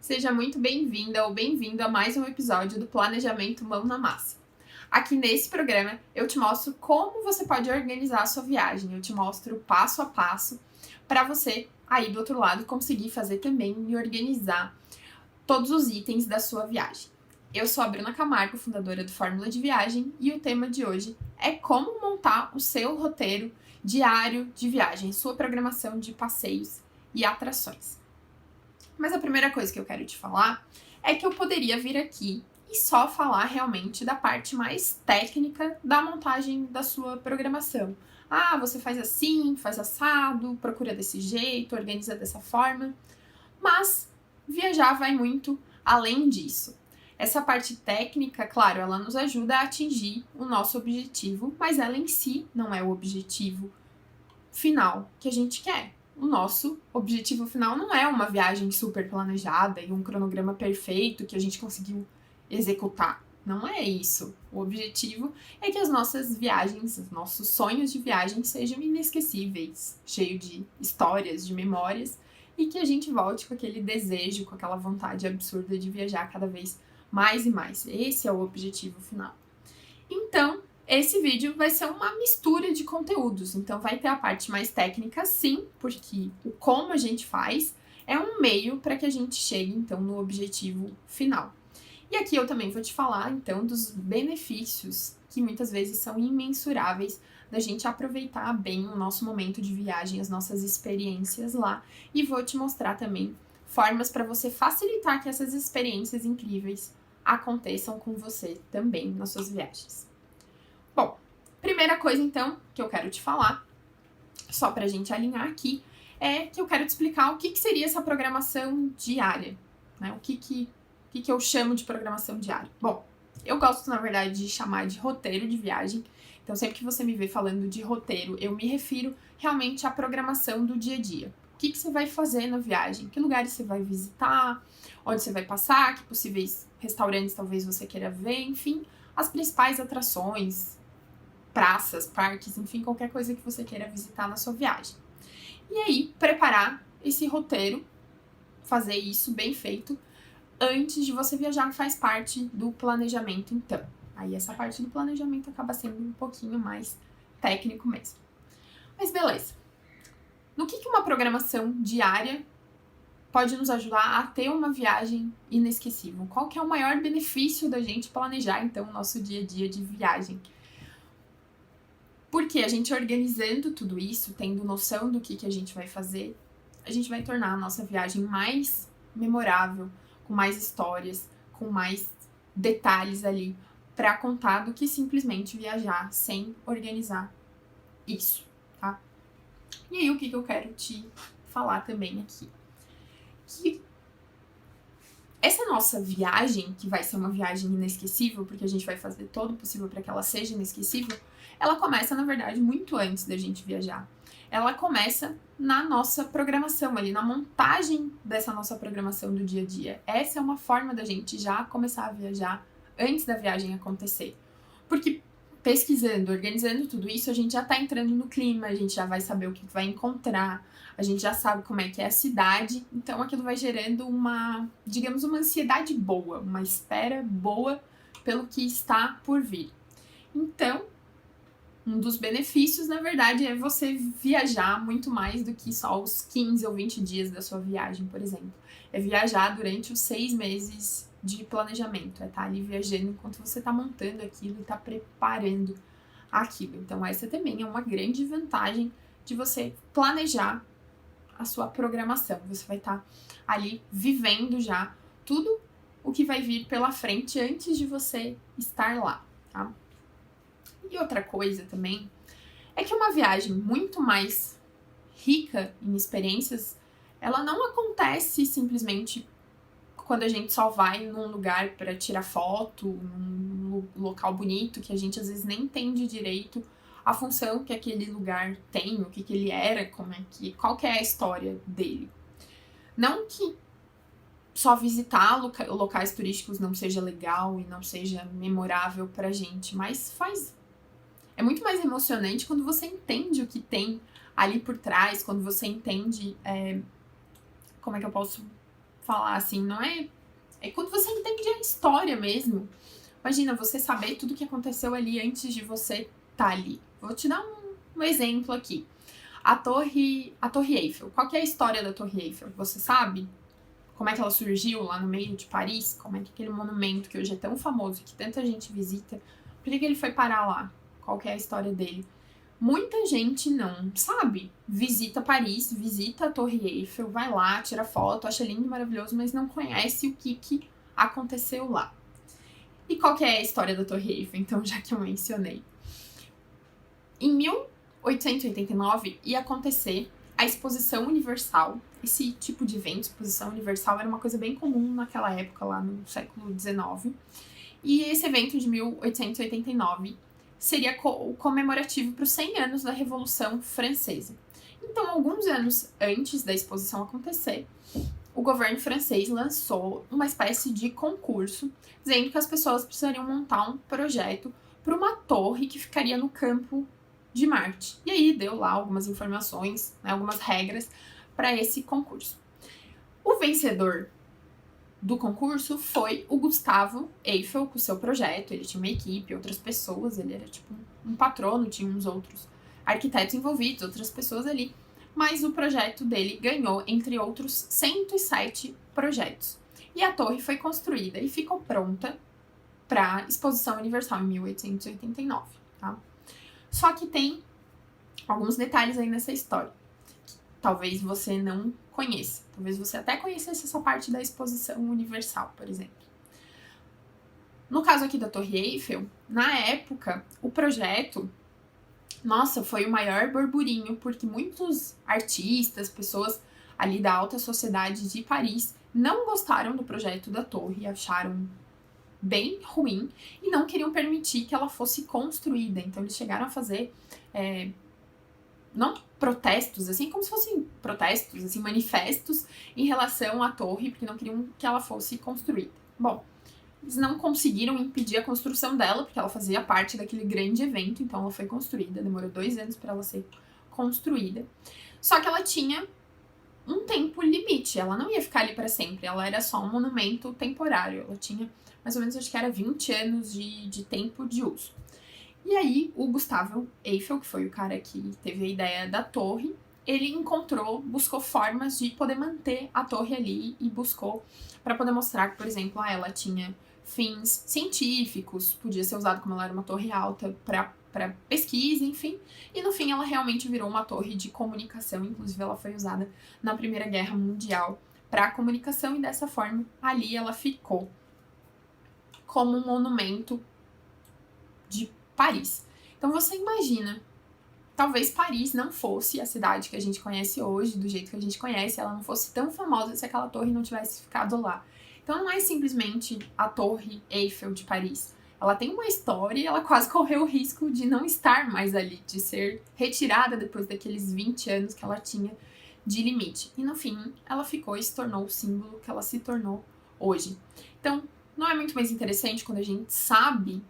Seja muito bem-vinda ou bem-vindo a mais um episódio do Planejamento Mão na Massa. Aqui nesse programa eu te mostro como você pode organizar a sua viagem, eu te mostro passo a passo para você aí do outro lado conseguir fazer também e organizar todos os itens da sua viagem. Eu sou a Bruna Camargo, fundadora do Fórmula de Viagem, e o tema de hoje é como montar o seu roteiro diário de viagem, sua programação de passeios e atrações. Mas a primeira coisa que eu quero te falar é que eu poderia vir aqui e só falar realmente da parte mais técnica da montagem da sua programação. Ah, você faz assim, faz assado, procura desse jeito, organiza dessa forma. Mas viajar vai muito além disso. Essa parte técnica, claro, ela nos ajuda a atingir o nosso objetivo, mas ela em si não é o objetivo final que a gente quer. O nosso objetivo final não é uma viagem super planejada e um cronograma perfeito que a gente conseguiu executar. Não é isso. O objetivo é que as nossas viagens, os nossos sonhos de viagem sejam inesquecíveis, cheio de histórias, de memórias, e que a gente volte com aquele desejo, com aquela vontade absurda de viajar cada vez mais e mais. Esse é o objetivo final. Então, esse vídeo vai ser uma mistura de conteúdos, então vai ter a parte mais técnica sim, porque o como a gente faz é um meio para que a gente chegue então no objetivo final. E aqui eu também vou te falar então dos benefícios que muitas vezes são imensuráveis da gente aproveitar bem o nosso momento de viagem, as nossas experiências lá, e vou te mostrar também formas para você facilitar que essas experiências incríveis aconteçam com você também nas suas viagens. Bom, primeira coisa então que eu quero te falar, só pra gente alinhar aqui, é que eu quero te explicar o que seria essa programação diária, né? O que eu chamo de programação diária. Bom, eu gosto, na verdade, de chamar de roteiro de viagem. Então, sempre que você me vê falando de roteiro, eu me refiro realmente à programação do dia a dia. O que você vai fazer na viagem? Que lugares você vai visitar? Onde você vai passar? Que possíveis restaurantes talvez você queira ver? Enfim, as principais atrações, praças, parques, enfim, qualquer coisa que você queira visitar na sua viagem. E aí, preparar esse roteiro, fazer isso bem feito, antes de você viajar faz parte do planejamento, então. Aí essa parte do planejamento acaba sendo um pouquinho mais técnico mesmo. Mas beleza. No que uma programação diária pode nos ajudar a ter uma viagem inesquecível? Qual que é o maior benefício da gente planejar, então, o nosso dia a dia de viagem? Porque a gente organizando tudo isso, tendo noção do que a gente vai fazer, a gente vai tornar a nossa viagem mais memorável, com mais histórias, com mais detalhes ali para contar do que simplesmente viajar sem organizar isso, tá? E aí o que eu quero te falar também aqui? Que essa nossa viagem, que vai ser uma viagem inesquecível, porque a gente vai fazer todo o possível para que ela seja inesquecível, ela começa, na verdade, muito antes da gente viajar. Ela começa na nossa programação ali, na montagem dessa nossa programação do dia a dia. Essa é uma forma da gente já começar a viajar antes da viagem acontecer. Porque pesquisando, organizando tudo isso, a gente já tá entrando no clima, a gente já vai saber o que vai encontrar, a gente já sabe como é que é a cidade, então aquilo vai gerando uma, digamos, uma ansiedade boa, uma espera boa pelo que está por vir. Então, um dos benefícios, na verdade, é você viajar muito mais do que só os 15 ou 20 dias da sua viagem, por exemplo. É viajar durante os 6 meses de planejamento. É estar ali viajando enquanto você está montando aquilo e está preparando aquilo. Então, essa também é uma grande vantagem de você planejar a sua programação. Você vai estar ali vivendo já tudo o que vai vir pela frente antes de você estar lá, tá? E outra coisa também é que uma viagem muito mais rica em experiências, ela não acontece simplesmente quando a gente só vai num lugar para tirar foto, num local bonito, que a gente às vezes nem entende direito a função que aquele lugar tem, o que ele era, qual que é a história dele. Não que só visitar locais turísticos não seja legal e não seja memorável pra gente, mas é muito mais emocionante quando você entende o que tem ali por trás, quando você entende, como é que eu posso falar assim, não é... É quando você entende a história mesmo. Imagina, você saber tudo que aconteceu ali antes de você estar ali. Vou te dar um exemplo aqui. A Torre Eiffel. Qual que é a história da Torre Eiffel? Você sabe? Como é que ela surgiu lá no meio de Paris? Como é que aquele monumento que hoje é tão famoso, que tanta gente visita, por que ele foi parar lá? Qual que é a história dele? Muita gente não sabe. Visita Paris, visita a Torre Eiffel, vai lá, tira foto, acha lindo e maravilhoso, mas não conhece o que aconteceu lá. E qual que é a história da Torre Eiffel, então, já que eu mencionei? Em 1889 ia acontecer a Exposição Universal. Esse tipo de evento, Exposição Universal, era uma coisa bem comum naquela época, lá no século XIX. E esse evento de 1889 seria o comemorativo para os 100 anos da Revolução Francesa. Então, alguns anos antes da exposição acontecer, o governo francês lançou uma espécie de concurso, dizendo que as pessoas precisariam montar um projeto para uma torre que ficaria no campo de Marte. E aí deu lá algumas informações, né, algumas regras para esse concurso. O vencedor do concurso foi o Gustavo Eiffel com o seu projeto. Ele tinha uma equipe, outras pessoas, ele era tipo um patrono, tinha uns outros arquitetos envolvidos, outras pessoas ali. Mas o projeto dele ganhou, entre outros, 107 projetos. E a torre foi construída e ficou pronta para a Exposição Universal em 1889, tá? Só que tem alguns detalhes aí nessa história que talvez você não conheça. Talvez você até conhecesse essa parte da Exposição Universal, por exemplo. No caso aqui da Torre Eiffel, na época, o projeto... Nossa, foi o maior burburinho, porque muitos artistas, pessoas ali da alta sociedade de Paris, não gostaram do projeto da torre, acharam bem ruim e não queriam permitir que ela fosse construída. Então eles chegaram a fazer, não protestos, assim, como se fossem protestos, assim, manifestos em relação à torre, porque não queriam que ela fosse construída. Bom, eles não conseguiram impedir a construção dela, porque ela fazia parte daquele grande evento, então ela foi construída, demorou 2 anos para ela ser construída. Só que ela tinha um tempo limite, ela não ia ficar ali para sempre, ela era só um monumento temporário, ela tinha mais ou menos, acho que era 20 anos de tempo de uso. E aí, o Gustavo Eiffel, que foi o cara que teve a ideia da torre, ele buscou formas de poder manter a torre ali e buscou para poder mostrar que, por exemplo, ela tinha fins científicos, podia ser usado como ela era uma torre alta para pesquisa, enfim. E no fim ela realmente virou uma torre de comunicação, inclusive ela foi usada na Primeira Guerra Mundial para comunicação e dessa forma ali ela ficou como um monumento de Paris. Então você imagina, talvez Paris não fosse a cidade que a gente conhece hoje, do jeito que a gente conhece, ela não fosse tão famosa se aquela torre não tivesse ficado lá. Então não é simplesmente a Torre Eiffel de Paris. Ela tem uma história e ela quase correu o risco de não estar mais ali, de ser retirada depois daqueles 20 anos que ela tinha de limite. E no fim, ela ficou e se tornou o símbolo que ela se tornou hoje. Então, não é muito mais interessante quando a gente sabe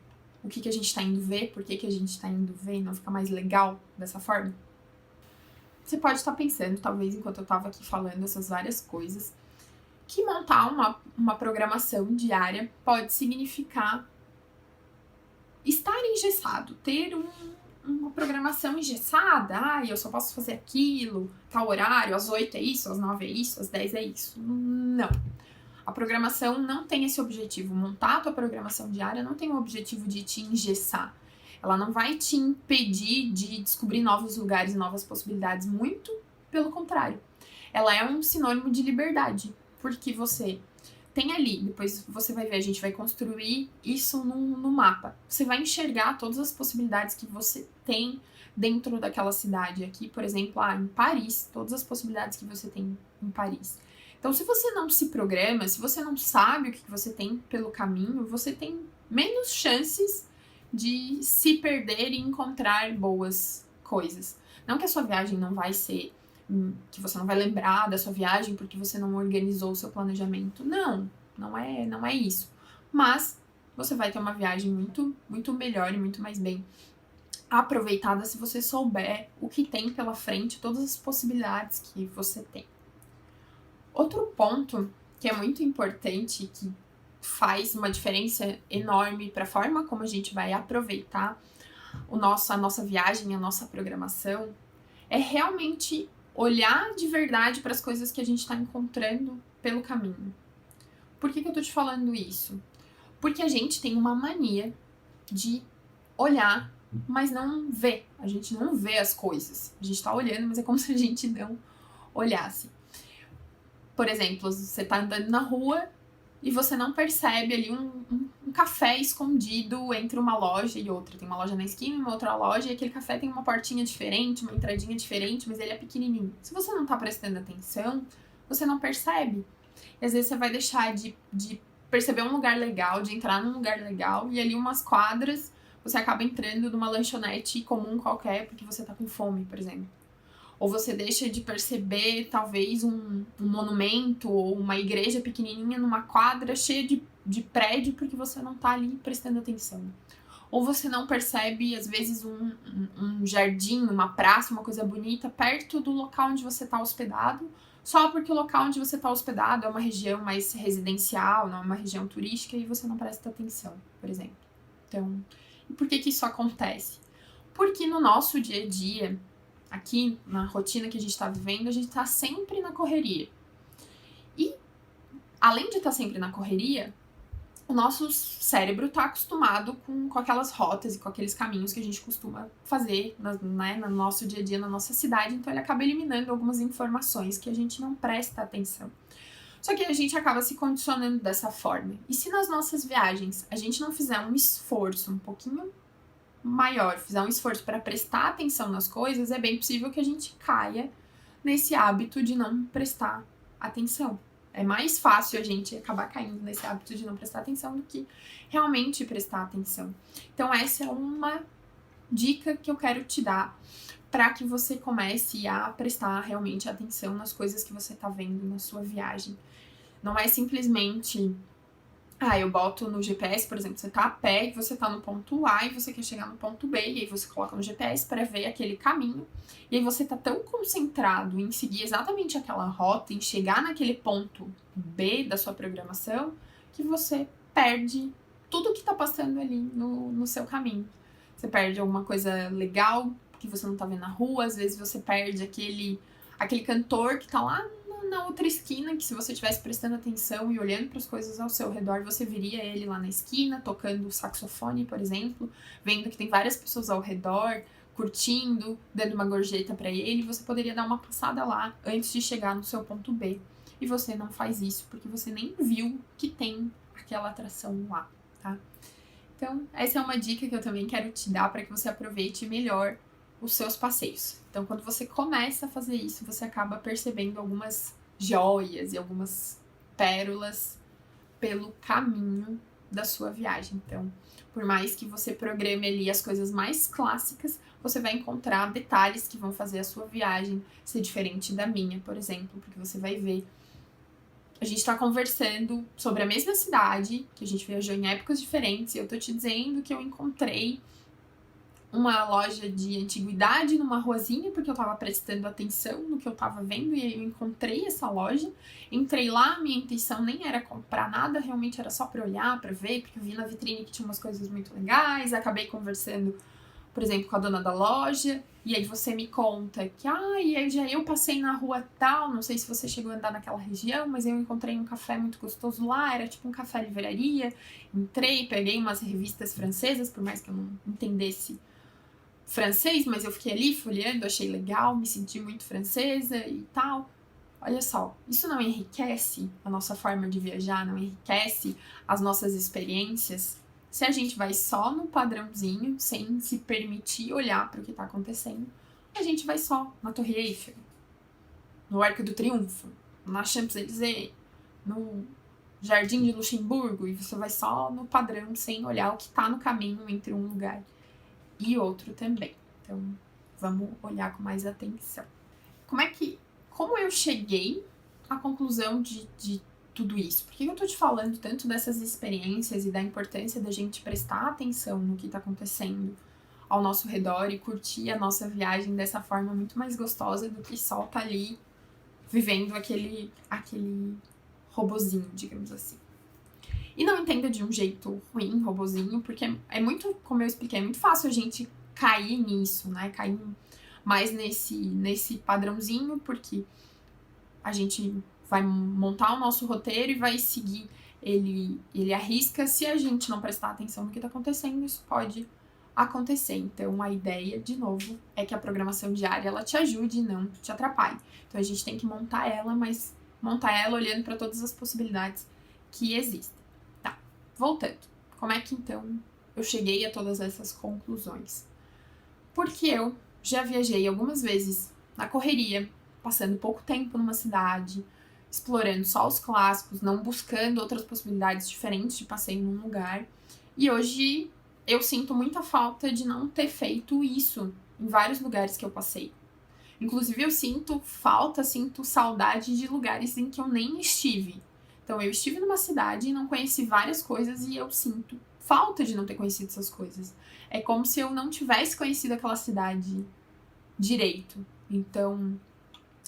o que a gente está indo ver, por que a gente está indo ver e não fica mais legal dessa forma? Você pode estar pensando, talvez enquanto eu estava aqui falando essas várias coisas, que montar uma programação diária pode significar estar engessado, ter uma programação engessada. Eu só posso fazer aquilo, tal horário, às 8 é isso, às 9 é isso, às 10 é isso. Não. A programação não tem esse objetivo. Montar a tua programação diária não tem o objetivo de te engessar. Ela não vai te impedir de descobrir novos lugares e novas possibilidades. Muito pelo contrário. Ela é um sinônimo de liberdade. Porque você tem ali, depois você vai ver, a gente vai construir isso no mapa. Você vai enxergar todas as possibilidades que você tem dentro daquela cidade. Aqui, por exemplo, em Paris, todas as possibilidades que você tem em Paris. Então, se você não se programa, se você não sabe o que você tem pelo caminho, você tem menos chances de se perder e encontrar boas coisas. Não que a sua viagem não vai ser, que você não vai lembrar da sua viagem porque você não organizou o seu planejamento. Não é isso. Mas você vai ter uma viagem muito, muito melhor e muito mais bem aproveitada se você souber o que tem pela frente, todas as possibilidades que você tem. Outro ponto que é muito importante, que faz uma diferença enorme para a forma como a gente vai aproveitar a nossa viagem, a nossa programação, é realmente olhar de verdade para as coisas que a gente está encontrando pelo caminho. Por que eu tô te falando isso? Porque a gente tem uma mania de olhar, mas não ver. A gente não vê as coisas. A gente tá olhando, mas é como se a gente não olhasse. Por exemplo, você tá andando na rua e você não percebe ali um café escondido entre uma loja e outra. Tem uma loja na esquina e uma outra loja, e aquele café tem uma portinha diferente, uma entradinha diferente, mas ele é pequenininho. Se você não tá prestando atenção, você não percebe. E às vezes você vai deixar de perceber um lugar legal, de entrar num lugar legal, e ali umas quadras você acaba entrando numa lanchonete comum qualquer porque você tá com fome, por exemplo. Ou você deixa de perceber, talvez, um monumento ou uma igreja pequenininha numa quadra cheia de prédio porque você não tá ali prestando atenção. Ou você não percebe, às vezes, um jardim, uma praça, uma coisa bonita perto do local onde você tá hospedado, só porque o local onde você tá hospedado é uma região mais residencial, não é uma região turística, e você não presta atenção, por exemplo. Então, e por que isso acontece? Porque no nosso dia a dia, aqui na rotina que a gente tá vivendo, a gente tá sempre na correria. E, além de estar sempre na correria, o nosso cérebro tá acostumado com aquelas rotas e com aqueles caminhos que a gente costuma fazer no nosso dia a dia, na nossa cidade, então ele acaba eliminando algumas informações que a gente não presta atenção. Só que a gente acaba se condicionando dessa forma. E se nas nossas viagens a gente não fizer um esforço um pouquinho maior, fizer um esforço para prestar atenção nas coisas, é bem possível que a gente caia nesse hábito de não prestar atenção. É mais fácil a gente acabar caindo nesse hábito de não prestar atenção do que realmente prestar atenção. Então, essa é uma dica que eu quero te dar para que você comece a prestar realmente atenção nas coisas que você está vendo na sua viagem. Não é simplesmente, eu boto no GPS, por exemplo, você tá a pé e você tá no ponto A e você quer chegar no ponto B, e aí você coloca no GPS para ver aquele caminho, e aí você tá tão concentrado em seguir exatamente aquela rota, em chegar naquele ponto B da sua programação, que você perde tudo que tá passando ali no seu caminho. Você perde alguma coisa legal que você não tá vendo na rua, às vezes você perde aquele cantor que tá lá na outra esquina, que se você estivesse prestando atenção e olhando para as coisas ao seu redor, você veria ele lá na esquina, tocando saxofone, por exemplo, vendo que tem várias pessoas ao redor, curtindo, dando uma gorjeta para ele, você poderia dar uma passada lá antes de chegar no seu ponto B. E você não faz isso porque você nem viu que tem aquela atração lá, tá? Então, essa é uma dica que eu também quero te dar para que você aproveite melhor os seus passeios. Então, quando você começa a fazer isso, você acaba percebendo algumas joias e algumas pérolas pelo caminho da sua viagem. Então, por mais que você programe ali as coisas mais clássicas, você vai encontrar detalhes que vão fazer a sua viagem ser diferente da minha, por exemplo, porque você vai ver. A gente tá conversando sobre a mesma cidade, que a gente viajou em épocas diferentes, e eu tô te dizendo que eu encontrei uma loja de antiguidade numa ruazinha, porque eu tava prestando atenção no que eu tava vendo, e aí eu encontrei essa loja, entrei lá, minha intenção nem era comprar nada, realmente era só pra olhar, pra ver, porque eu vi na vitrine que tinha umas coisas muito legais, acabei conversando, por exemplo, com a dona da loja, e aí você me conta que, e aí eu passei na rua tal, não sei se você chegou a andar naquela região, mas eu encontrei um café muito gostoso lá, era tipo um café livraria, entrei, peguei umas revistas francesas, por mais que eu não entendesse francês, mas eu fiquei ali folheando, achei legal, me senti muito francesa e tal. Olha só, isso não enriquece a nossa forma de viajar, não enriquece as nossas experiências se a gente vai só no padrãozinho, sem se permitir olhar para o que está acontecendo. A gente vai só na Torre Eiffel, no Arco do Triunfo, na Champs-Élysées, no Jardim de Luxemburgo, e você vai só no padrão, sem olhar o que está no caminho entre um lugar e outro também. Então, vamos olhar com mais atenção. Como eu cheguei à conclusão de tudo isso? Por que eu tô te falando tanto dessas experiências e da importância da gente prestar atenção no que tá acontecendo ao nosso redor e curtir a nossa viagem dessa forma muito mais gostosa do que só tá ali vivendo aquele robozinho, digamos assim. E não entenda de um jeito ruim, robozinho, porque é muito, como eu expliquei, é muito fácil a gente cair nisso, né? Cair mais nesse padrãozinho, porque a gente vai montar o nosso roteiro e vai seguir ele arrisca. Se a gente não prestar atenção no que está acontecendo, isso pode acontecer. Então, a ideia, de novo, é que a programação diária ela te ajude e não te atrapalhe. Então, a gente tem que montar ela, mas montar ela olhando para todas as possibilidades que existem. Tá, voltando. Como é que, então, eu cheguei a todas essas conclusões? Porque eu já viajei algumas vezes na correria, passando pouco tempo numa cidade, explorando só os clássicos, não buscando outras possibilidades diferentes de passeio num lugar. E hoje eu sinto muita falta de não ter feito isso em vários lugares que eu passei. Inclusive eu sinto saudade de lugares em que eu nem estive. Então eu estive numa cidade e não conheci várias coisas e eu sinto falta de não ter conhecido essas coisas. É como se eu não tivesse conhecido aquela cidade direito. Então,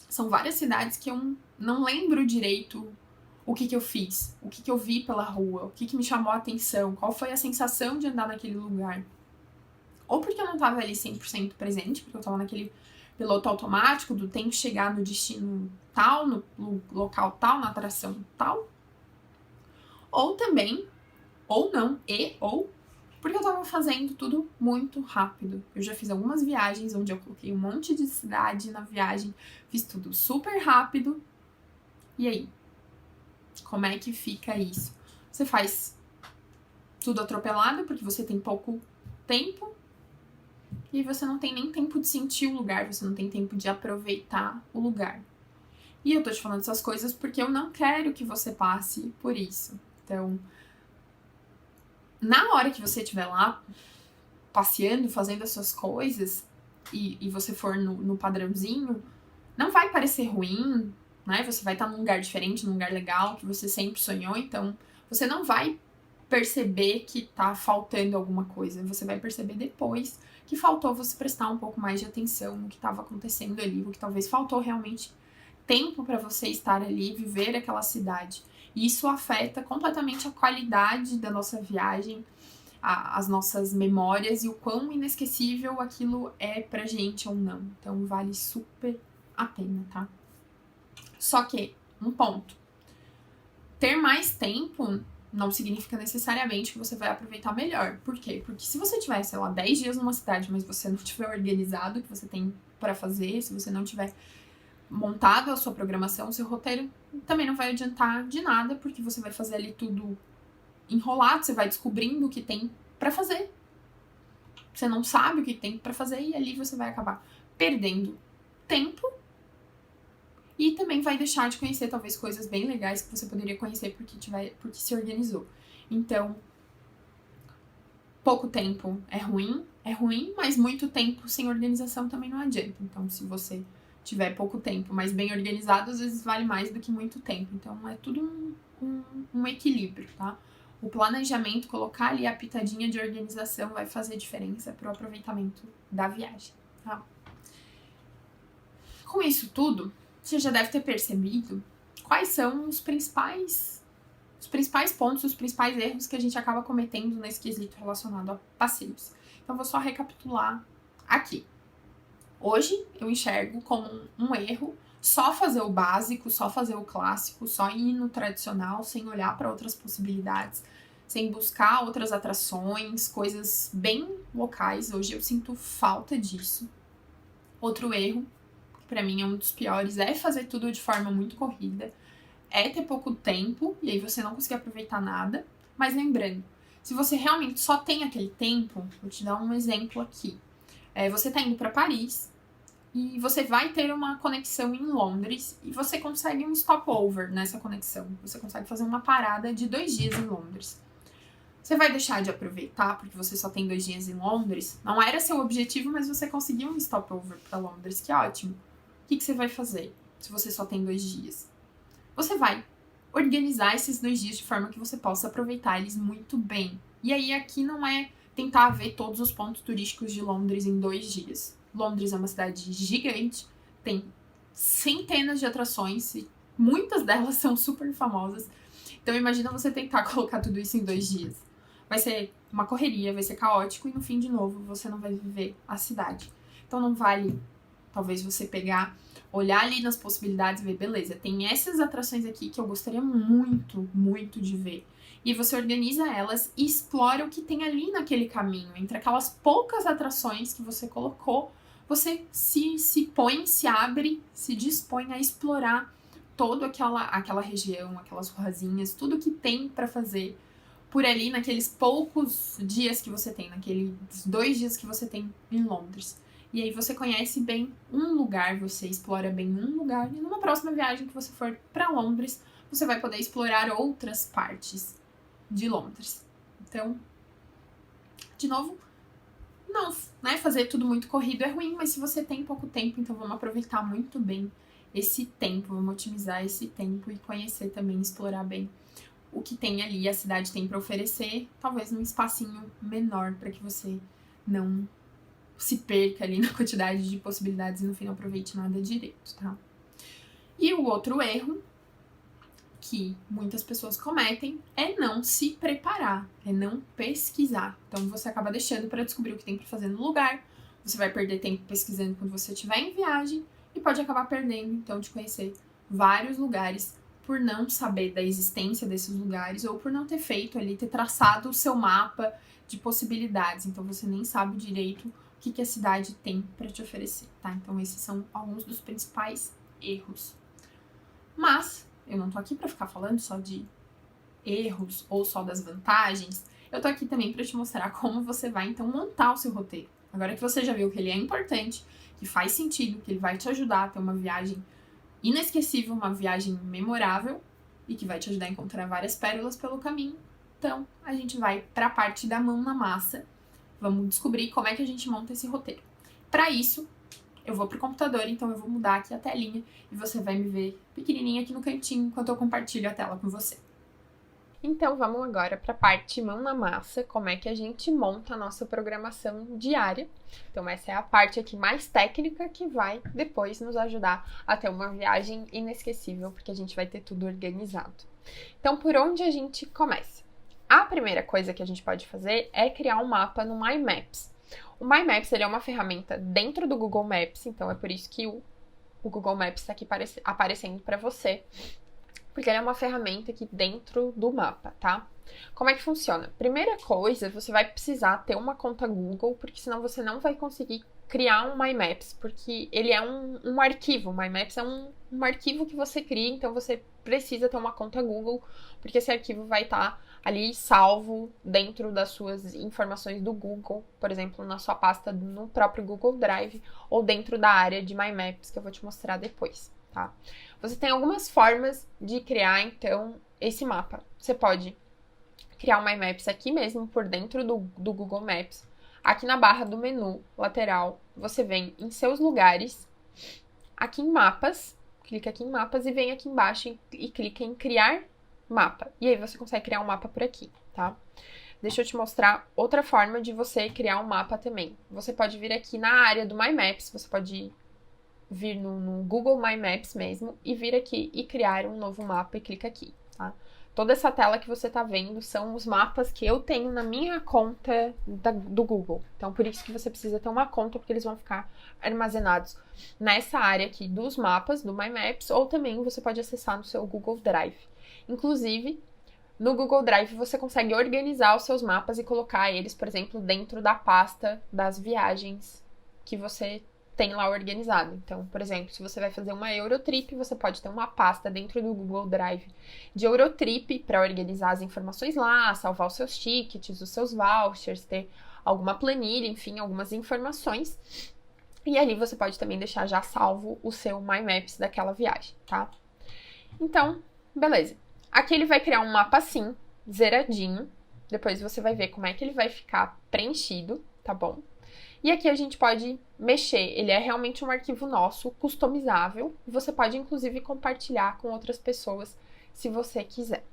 são várias cidades que eu não lembro direito o que eu fiz, o que eu vi pela rua, o que me chamou a atenção, qual foi a sensação de andar naquele lugar. Ou porque eu não tava ali 100% presente, porque eu tava naquele piloto automático do tem que chegar no destino tal, no local tal, na atração tal. Ou também, ou não, ou porque eu tava fazendo tudo muito rápido. Eu já fiz algumas viagens onde eu coloquei um monte de cidade na viagem, fiz tudo super rápido. E aí? Como é que fica isso? Você faz tudo atropelado porque você tem pouco tempo e você não tem nem tempo de sentir o lugar, você não tem tempo de aproveitar o lugar. E eu tô te falando essas coisas porque eu não quero que você passe por isso. Então, na hora que você estiver lá, passeando, fazendo as suas coisas, e você for no padrãozinho, não vai parecer ruim, né? Você vai estar num lugar diferente, num lugar legal, que você sempre sonhou, então você não vai perceber que tá faltando alguma coisa. Você vai perceber depois que faltou você prestar um pouco mais de atenção no que estava acontecendo ali, o que talvez faltou realmente tempo para você estar ali, viver aquela cidade. E isso afeta completamente a qualidade da nossa viagem, as nossas memórias e o quão inesquecível aquilo é pra gente ou não. Então vale super a pena, tá? Só que, um ponto. Ter mais tempo não significa necessariamente que você vai aproveitar melhor. Por quê? Porque se você tiver, sei lá, 10 dias numa cidade, mas você não tiver organizado o que você tem para fazer, se você não tiver montado a sua programação, o seu roteiro, também não vai adiantar de nada, porque você vai fazer ali tudo enrolado, você vai descobrindo o que tem para fazer. Você não sabe o que tem para fazer e ali você vai acabar perdendo tempo e também vai deixar de conhecer talvez coisas bem legais que você poderia conhecer porque se organizou. Então, pouco tempo é ruim, mas muito tempo sem organização também não adianta. Então, se você tiver pouco tempo, mas bem organizado, às vezes vale mais do que muito tempo. Então, é tudo um equilíbrio, tá? O planejamento, colocar ali a pitadinha de organização vai fazer diferença para o aproveitamento da viagem, tá? Com isso tudo, você já deve ter percebido quais são os principais pontos, os principais erros que a gente acaba cometendo nesse quesito relacionado a passeios. Então, vou só recapitular aqui. Hoje, eu enxergo como um erro só fazer o básico, só fazer o clássico, só ir no tradicional, sem olhar para outras possibilidades, sem buscar outras atrações, coisas bem locais. Hoje eu sinto falta disso. Outro erro, que para mim é um dos piores, é fazer tudo de forma muito corrida, é ter pouco tempo, e aí você não conseguir aproveitar nada. Mas lembrando, se você realmente só tem aquele tempo, vou te dar um exemplo aqui. Você tá indo para Paris, e você vai ter uma conexão em Londres e você consegue um stopover nessa conexão. Você consegue fazer uma parada de 2 dias em Londres. Você vai deixar de aproveitar porque você só tem 2 dias em Londres? Não era seu objetivo, mas você conseguiu um stopover para Londres, que ótimo. O que você vai fazer se você só tem 2 dias? Você vai organizar esses 2 dias de forma que você possa aproveitar eles muito bem. E aí aqui não é tentar ver todos os pontos turísticos de Londres em 2 dias. Londres é uma cidade gigante, tem centenas de atrações, Muitas delas são super famosas. Então imagina você tentar colocar tudo isso em 2 dias. Vai ser uma correria, vai ser caótico e no fim, de novo, você não vai viver a cidade. Então não vale, talvez, você pegar, olhar ali nas possibilidades e ver, beleza, tem essas atrações aqui que eu gostaria muito, muito de ver. E você organiza elas e explora o que tem ali naquele caminho. Entre aquelas poucas atrações que você colocou, você se põe, se abre, se dispõe a explorar toda aquela região, aquelas ruazinhas, tudo que tem para fazer por ali naqueles poucos dias que você tem, naqueles 2 dias que você tem em Londres. E aí você conhece bem um lugar, você explora bem um lugar, e numa próxima viagem que você for para Londres, você vai poder explorar outras partes de Londres. Então, de novo, não, né? Fazer tudo muito corrido é ruim, mas se você tem pouco tempo, então vamos aproveitar muito bem esse tempo, vamos otimizar esse tempo e conhecer também, explorar bem o que tem ali, a cidade tem para oferecer, talvez num espacinho menor, para que você não se perca ali na quantidade de possibilidades e no fim não aproveite nada direito, tá? E o outro erro que muitas pessoas cometem é não se preparar, é não pesquisar. Então você acaba deixando para descobrir o que tem para fazer no lugar, você vai perder tempo pesquisando quando você estiver em viagem e pode acabar perdendo, então, de conhecer vários lugares por não saber da existência desses lugares ou por não ter feito ali, ter traçado o seu mapa de possibilidades. Então você nem sabe direito o que a cidade tem para te oferecer, tá? Então esses são alguns dos principais erros. Mas eu não tô aqui para ficar falando só de erros ou só das vantagens. Eu tô aqui também para te mostrar como você vai então montar o seu roteiro. Agora que você já viu que ele é importante, que faz sentido, que ele vai te ajudar a ter uma viagem inesquecível, uma viagem memorável e que vai te ajudar a encontrar várias pérolas pelo caminho. Então, a gente vai para a parte da mão na massa. Vamos descobrir como é que a gente monta esse roteiro. Para isso, eu vou pro computador, então eu vou mudar aqui a telinha e você vai me ver pequenininha aqui no cantinho enquanto eu compartilho a tela com você. Então, vamos agora para a parte mão na massa, como é que a gente monta a nossa programação diária. Então, essa é a parte aqui mais técnica que vai depois nos ajudar a ter uma viagem inesquecível, porque a gente vai ter tudo organizado. Então, por onde a gente começa? A primeira coisa que a gente pode fazer é criar um mapa no My Maps. O My Maps ele é uma ferramenta dentro do Google Maps, então é por isso que o Google Maps está aqui aparecendo para você. Porque ele é uma ferramenta aqui dentro do mapa, tá? Como é que funciona? Primeira coisa, você vai precisar ter uma conta Google, porque senão você não vai conseguir criar um My Maps, porque ele é um arquivo. O My Maps é um arquivo que você cria, então você precisa ter uma conta Google, porque esse arquivo vai estar ali salvo dentro das suas informações do Google, por exemplo, na sua pasta no próprio Google Drive, ou dentro da área de My Maps, que eu vou te mostrar depois, tá? Você tem algumas formas de criar, então, esse mapa. Você pode criar o My Maps aqui mesmo, por dentro do Google Maps. Aqui na barra do menu lateral, você vem em seus lugares, aqui em mapas, clica aqui em mapas e vem aqui embaixo e clica em criar mapa. E aí você consegue criar um mapa por aqui, tá? Deixa eu te mostrar outra forma de você criar um mapa também. Você pode vir aqui na área do My Maps, você pode vir no Google My Maps mesmo e vir aqui e criar um novo mapa e clica aqui, tá? Toda essa tela que você tá vendo são os mapas que eu tenho na minha conta do Google. Então, por isso que você precisa ter uma conta, porque eles vão ficar armazenados nessa área aqui dos mapas, do My Maps, ou também você pode acessar no seu Google Drive. Inclusive, no Google Drive você consegue organizar os seus mapas e colocar eles, por exemplo, dentro da pasta das viagens que você tem lá organizado. Então, por exemplo, se você vai fazer uma Eurotrip, você pode ter uma pasta dentro do Google Drive de Eurotrip para organizar as informações lá, salvar os seus tickets, os seus vouchers, ter alguma planilha, enfim, algumas informações. E ali você pode também deixar já salvo o seu My Maps daquela viagem, tá? Então, beleza. Aqui ele vai criar um mapa assim, zeradinho. Depois você vai ver como é que ele vai ficar preenchido, tá bom? E aqui a gente pode mexer, ele é realmente um arquivo nosso, customizável, e você pode inclusive compartilhar com outras pessoas se você quiser.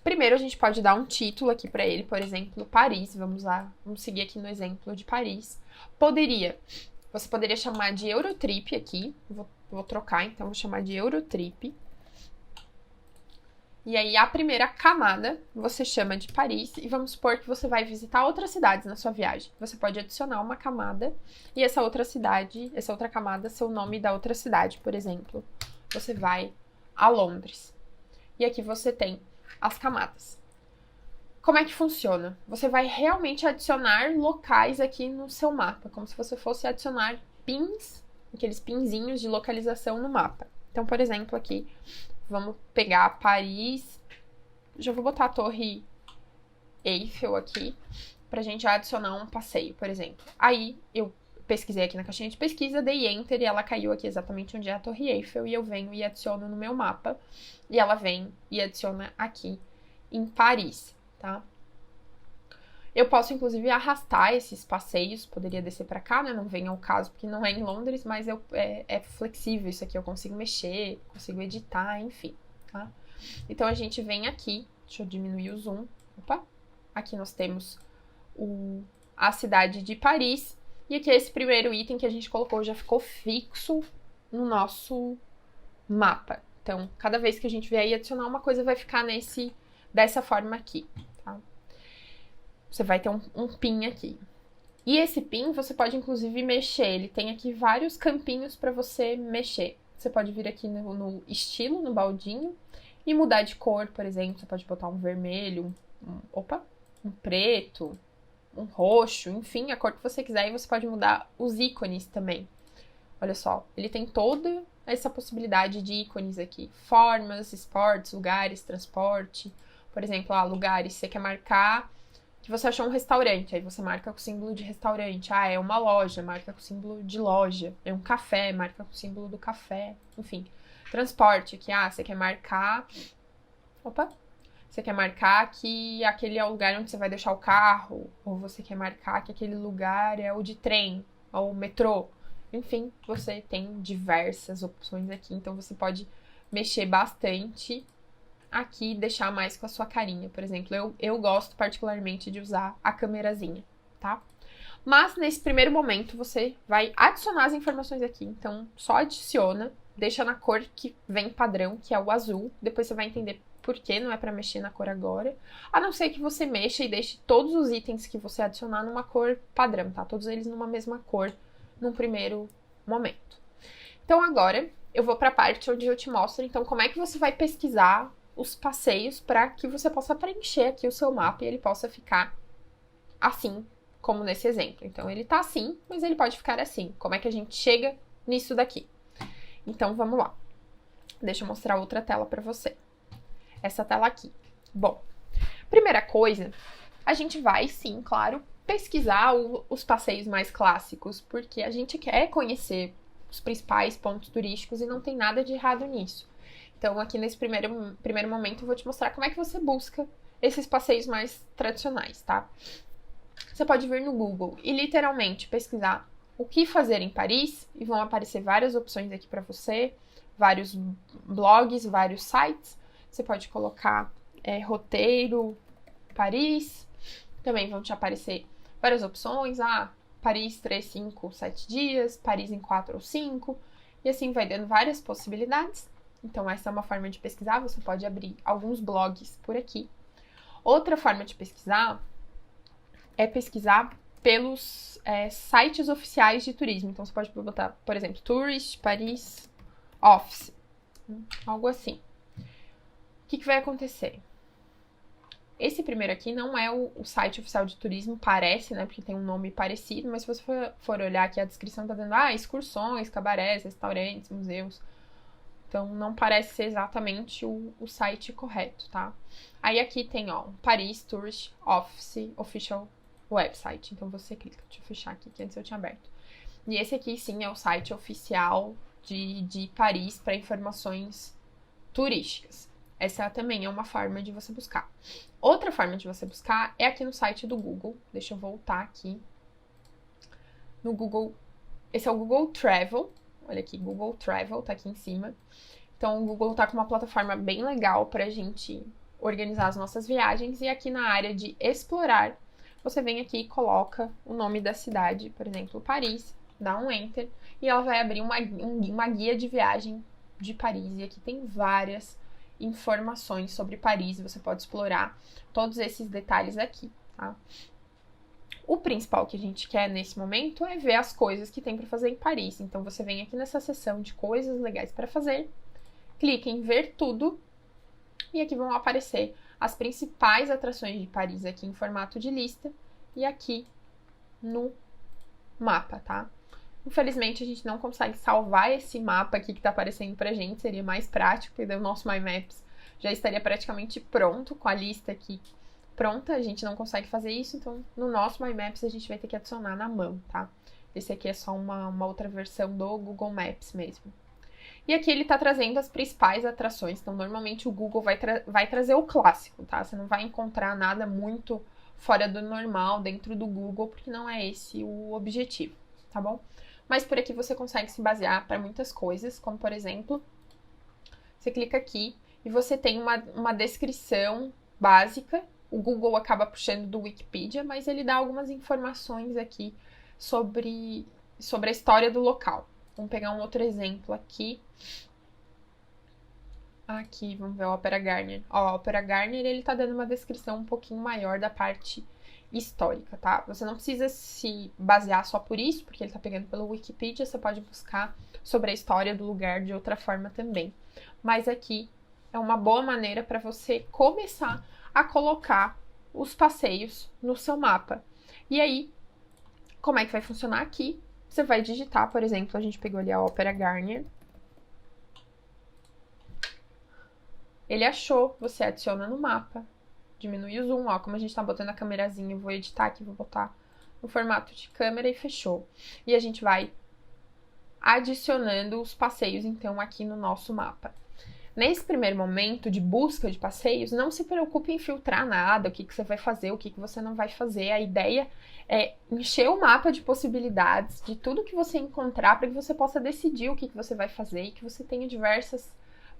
Primeiro a gente pode dar um título aqui para ele, por exemplo, Paris, vamos lá, vamos seguir aqui no exemplo de Paris. Você poderia chamar de Eurotrip aqui, vou trocar, então vou chamar de Eurotrip. E aí, a primeira camada você chama de Paris e vamos supor que você vai visitar outras cidades na sua viagem. Você pode adicionar uma camada e essa outra camada, ser o nome da outra cidade, por exemplo. Você vai a Londres. E aqui você tem as camadas. Como é que funciona? Você vai realmente adicionar locais aqui no seu mapa, como se você fosse adicionar pins, aqueles pinzinhos de localização no mapa. Então, por exemplo, aqui, vamos pegar Paris. Já vou botar a Torre Eiffel aqui, pra gente adicionar um passeio, por exemplo. Aí, eu pesquisei aqui na caixinha de pesquisa, dei Enter e ela caiu aqui exatamente onde é a Torre Eiffel. E eu venho e adiciono no meu mapa. E ela vem e adiciona aqui em Paris, tá? Eu posso, inclusive, arrastar esses passeios. Poderia descer pra cá, né? Não vem ao caso, porque não é em Londres, mas é flexível isso aqui. Eu consigo mexer, consigo editar, enfim, tá? Então, a gente vem aqui. Deixa eu diminuir o zoom. Opa! Aqui nós temos a cidade de Paris. E aqui esse primeiro item que a gente colocou já ficou fixo no nosso mapa. Então, cada vez que a gente vier aí adicionar uma coisa, vai ficar dessa forma aqui, tá? Você vai ter um pin aqui. E esse pin, você pode, inclusive, mexer. Ele tem aqui vários campinhos para você mexer. Você pode vir aqui no estilo, no baldinho, e mudar de cor, por exemplo. Você pode botar um vermelho, um preto, um roxo, enfim, a cor que você quiser. E você pode mudar os ícones também. Olha só, ele tem toda essa possibilidade de ícones aqui. Formas, esportes, lugares, transporte. Por exemplo, lugares, você quer marcar que você achou um restaurante, aí você marca com o símbolo de restaurante. É uma loja, marca com o símbolo de loja. É um café, marca com o símbolo do café. Enfim, transporte, que você quer marcar... Você quer marcar que aquele é o lugar onde você vai deixar o carro, ou você quer marcar que aquele lugar é o de trem, ou metrô. Enfim, você tem diversas opções aqui, então você pode mexer bastante aqui e deixar mais com a sua carinha. Por exemplo, eu gosto particularmente de usar a câmerazinha, tá? Mas nesse primeiro momento você vai adicionar as informações aqui, então só adiciona, deixa na cor que vem padrão, que é o azul. Depois você vai entender por que não é para mexer na cor agora, a não ser que você mexa e deixe todos os itens que você adicionar numa cor padrão, tá? Todos eles numa mesma cor num primeiro momento. Então agora eu vou para a parte onde eu te mostro então como é que você vai pesquisar os passeios para que você possa preencher aqui o seu mapa e ele possa ficar assim, como nesse exemplo. Então ele tá assim, mas ele pode ficar assim. Como é que a gente chega nisso daqui? Então vamos lá. Deixa eu mostrar outra tela para você. Essa tela aqui. Bom, primeira coisa, a gente vai sim, claro, pesquisar os passeios mais clássicos, porque a gente quer conhecer os principais pontos turísticos e não tem nada de errado nisso. Então, aqui nesse primeiro momento, eu vou te mostrar como é que você busca esses passeios mais tradicionais, tá? Você pode vir no Google e literalmente pesquisar o que fazer em Paris e vão aparecer várias opções aqui para você, vários blogs, vários sites. Você pode colocar roteiro Paris, também vão te aparecer várias opções, Paris 3, 5, 7 dias, Paris em 4 ou 5, e assim vai dando várias possibilidades. Então essa é uma forma de pesquisar, você pode abrir alguns blogs por aqui. Outra forma de pesquisar é pesquisar pelos sites oficiais de turismo. Então você pode botar, por exemplo, Tourist Paris Office, algo assim. O que vai acontecer? Esse primeiro aqui não é o site oficial de turismo, parece, né? Porque tem um nome parecido, mas se você for olhar aqui, a descrição tá dizendo, excursões, cabarés, restaurantes, museus. Então, não parece ser exatamente o site correto, tá? Aí aqui tem, Paris Tourist Office Official Website. Então, você clica. Deixa eu fechar aqui, que antes eu tinha aberto. E esse aqui, sim, é o site oficial de Paris para informações turísticas. Essa também é uma forma de você buscar. Outra forma de você buscar é aqui no site do Google. Deixa eu voltar aqui. No Google. Esse é o Google Travel. Olha aqui, Google Travel, tá aqui em cima. Então, o Google tá com uma plataforma bem legal pra gente organizar as nossas viagens. E aqui na área de explorar, você vem aqui e coloca o nome da cidade, por exemplo, Paris, dá um Enter, e ela vai abrir uma guia de viagem de Paris. E aqui tem várias informações sobre Paris, você pode explorar todos esses detalhes aqui, tá? O principal que a gente quer nesse momento é ver as coisas que tem para fazer em Paris. Então, você vem aqui nessa seção de coisas legais para fazer, clica em ver tudo, e aqui vão aparecer as principais atrações de Paris aqui em formato de lista e aqui no mapa, tá? Infelizmente, a gente não consegue salvar esse mapa aqui que tá aparecendo pra gente, seria mais prático, e daí o nosso My Maps já estaria praticamente pronto, com a lista aqui pronta, a gente não consegue fazer isso, então no nosso My Maps a gente vai ter que adicionar na mão, tá? Esse aqui é só uma outra versão do Google Maps mesmo. E aqui ele tá trazendo as principais atrações, então normalmente o Google vai trazer o clássico, tá? Você não vai encontrar nada muito fora do normal dentro do Google, porque não é esse o objetivo, tá bom? Mas por aqui você consegue se basear para muitas coisas, como por exemplo, você clica aqui e você tem uma descrição básica. O Google acaba puxando do Wikipedia, mas ele dá algumas informações aqui sobre a história do local. Vamos pegar um outro exemplo aqui. Aqui, vamos ver o Opera Garner. Ó, o Opera Garner, ele tá dando uma descrição um pouquinho maior da parte histórica, tá? Você não precisa se basear só por isso, porque ele tá pegando pelo Wikipedia, você pode buscar sobre a história do lugar de outra forma também. Mas aqui é uma boa maneira para você começar a colocar os passeios no seu mapa. E aí, como é que vai funcionar aqui? Você vai digitar, por exemplo, a gente pegou ali a Opera Garner. Ele achou, você adiciona no mapa, diminui o zoom, ó, como a gente tá botando a câmerazinha, eu vou editar aqui, vou botar no formato de câmera e fechou. E a gente vai adicionando os passeios, então, aqui no nosso mapa. Nesse primeiro momento de busca de passeios, não se preocupe em filtrar nada, o que você vai fazer, o que você não vai fazer. A ideia é encher o mapa de possibilidades, de tudo que você encontrar, para que você possa decidir o que você vai fazer e que você tenha diversas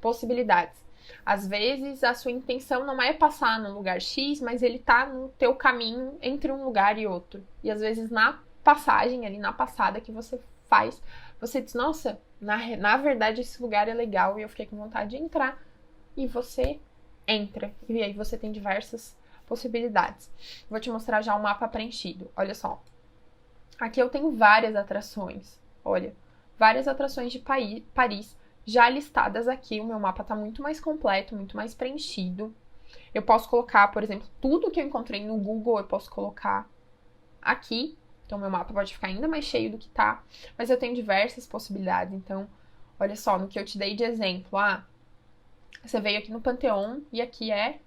possibilidades. Às vezes, a sua intenção não é passar no lugar X, mas ele tá no teu caminho entre um lugar e outro. E às vezes, na passagem, ali na passada que você faz, você diz, nossa, na verdade esse lugar é legal e eu fiquei com vontade de entrar. E você entra. E aí você tem diversas possibilidades. Vou te mostrar já o mapa preenchido. Olha só. Aqui eu tenho várias atrações. Olha, várias atrações de Paris já listadas aqui. O meu mapa tá muito mais completo, muito mais preenchido. Eu posso colocar, por exemplo, tudo que eu encontrei no Google, eu posso colocar aqui. Então, meu mapa pode ficar ainda mais cheio do que tá. Mas eu tenho diversas possibilidades. Então, olha só, no que eu te dei de exemplo. Você veio aqui no Panteão e aqui é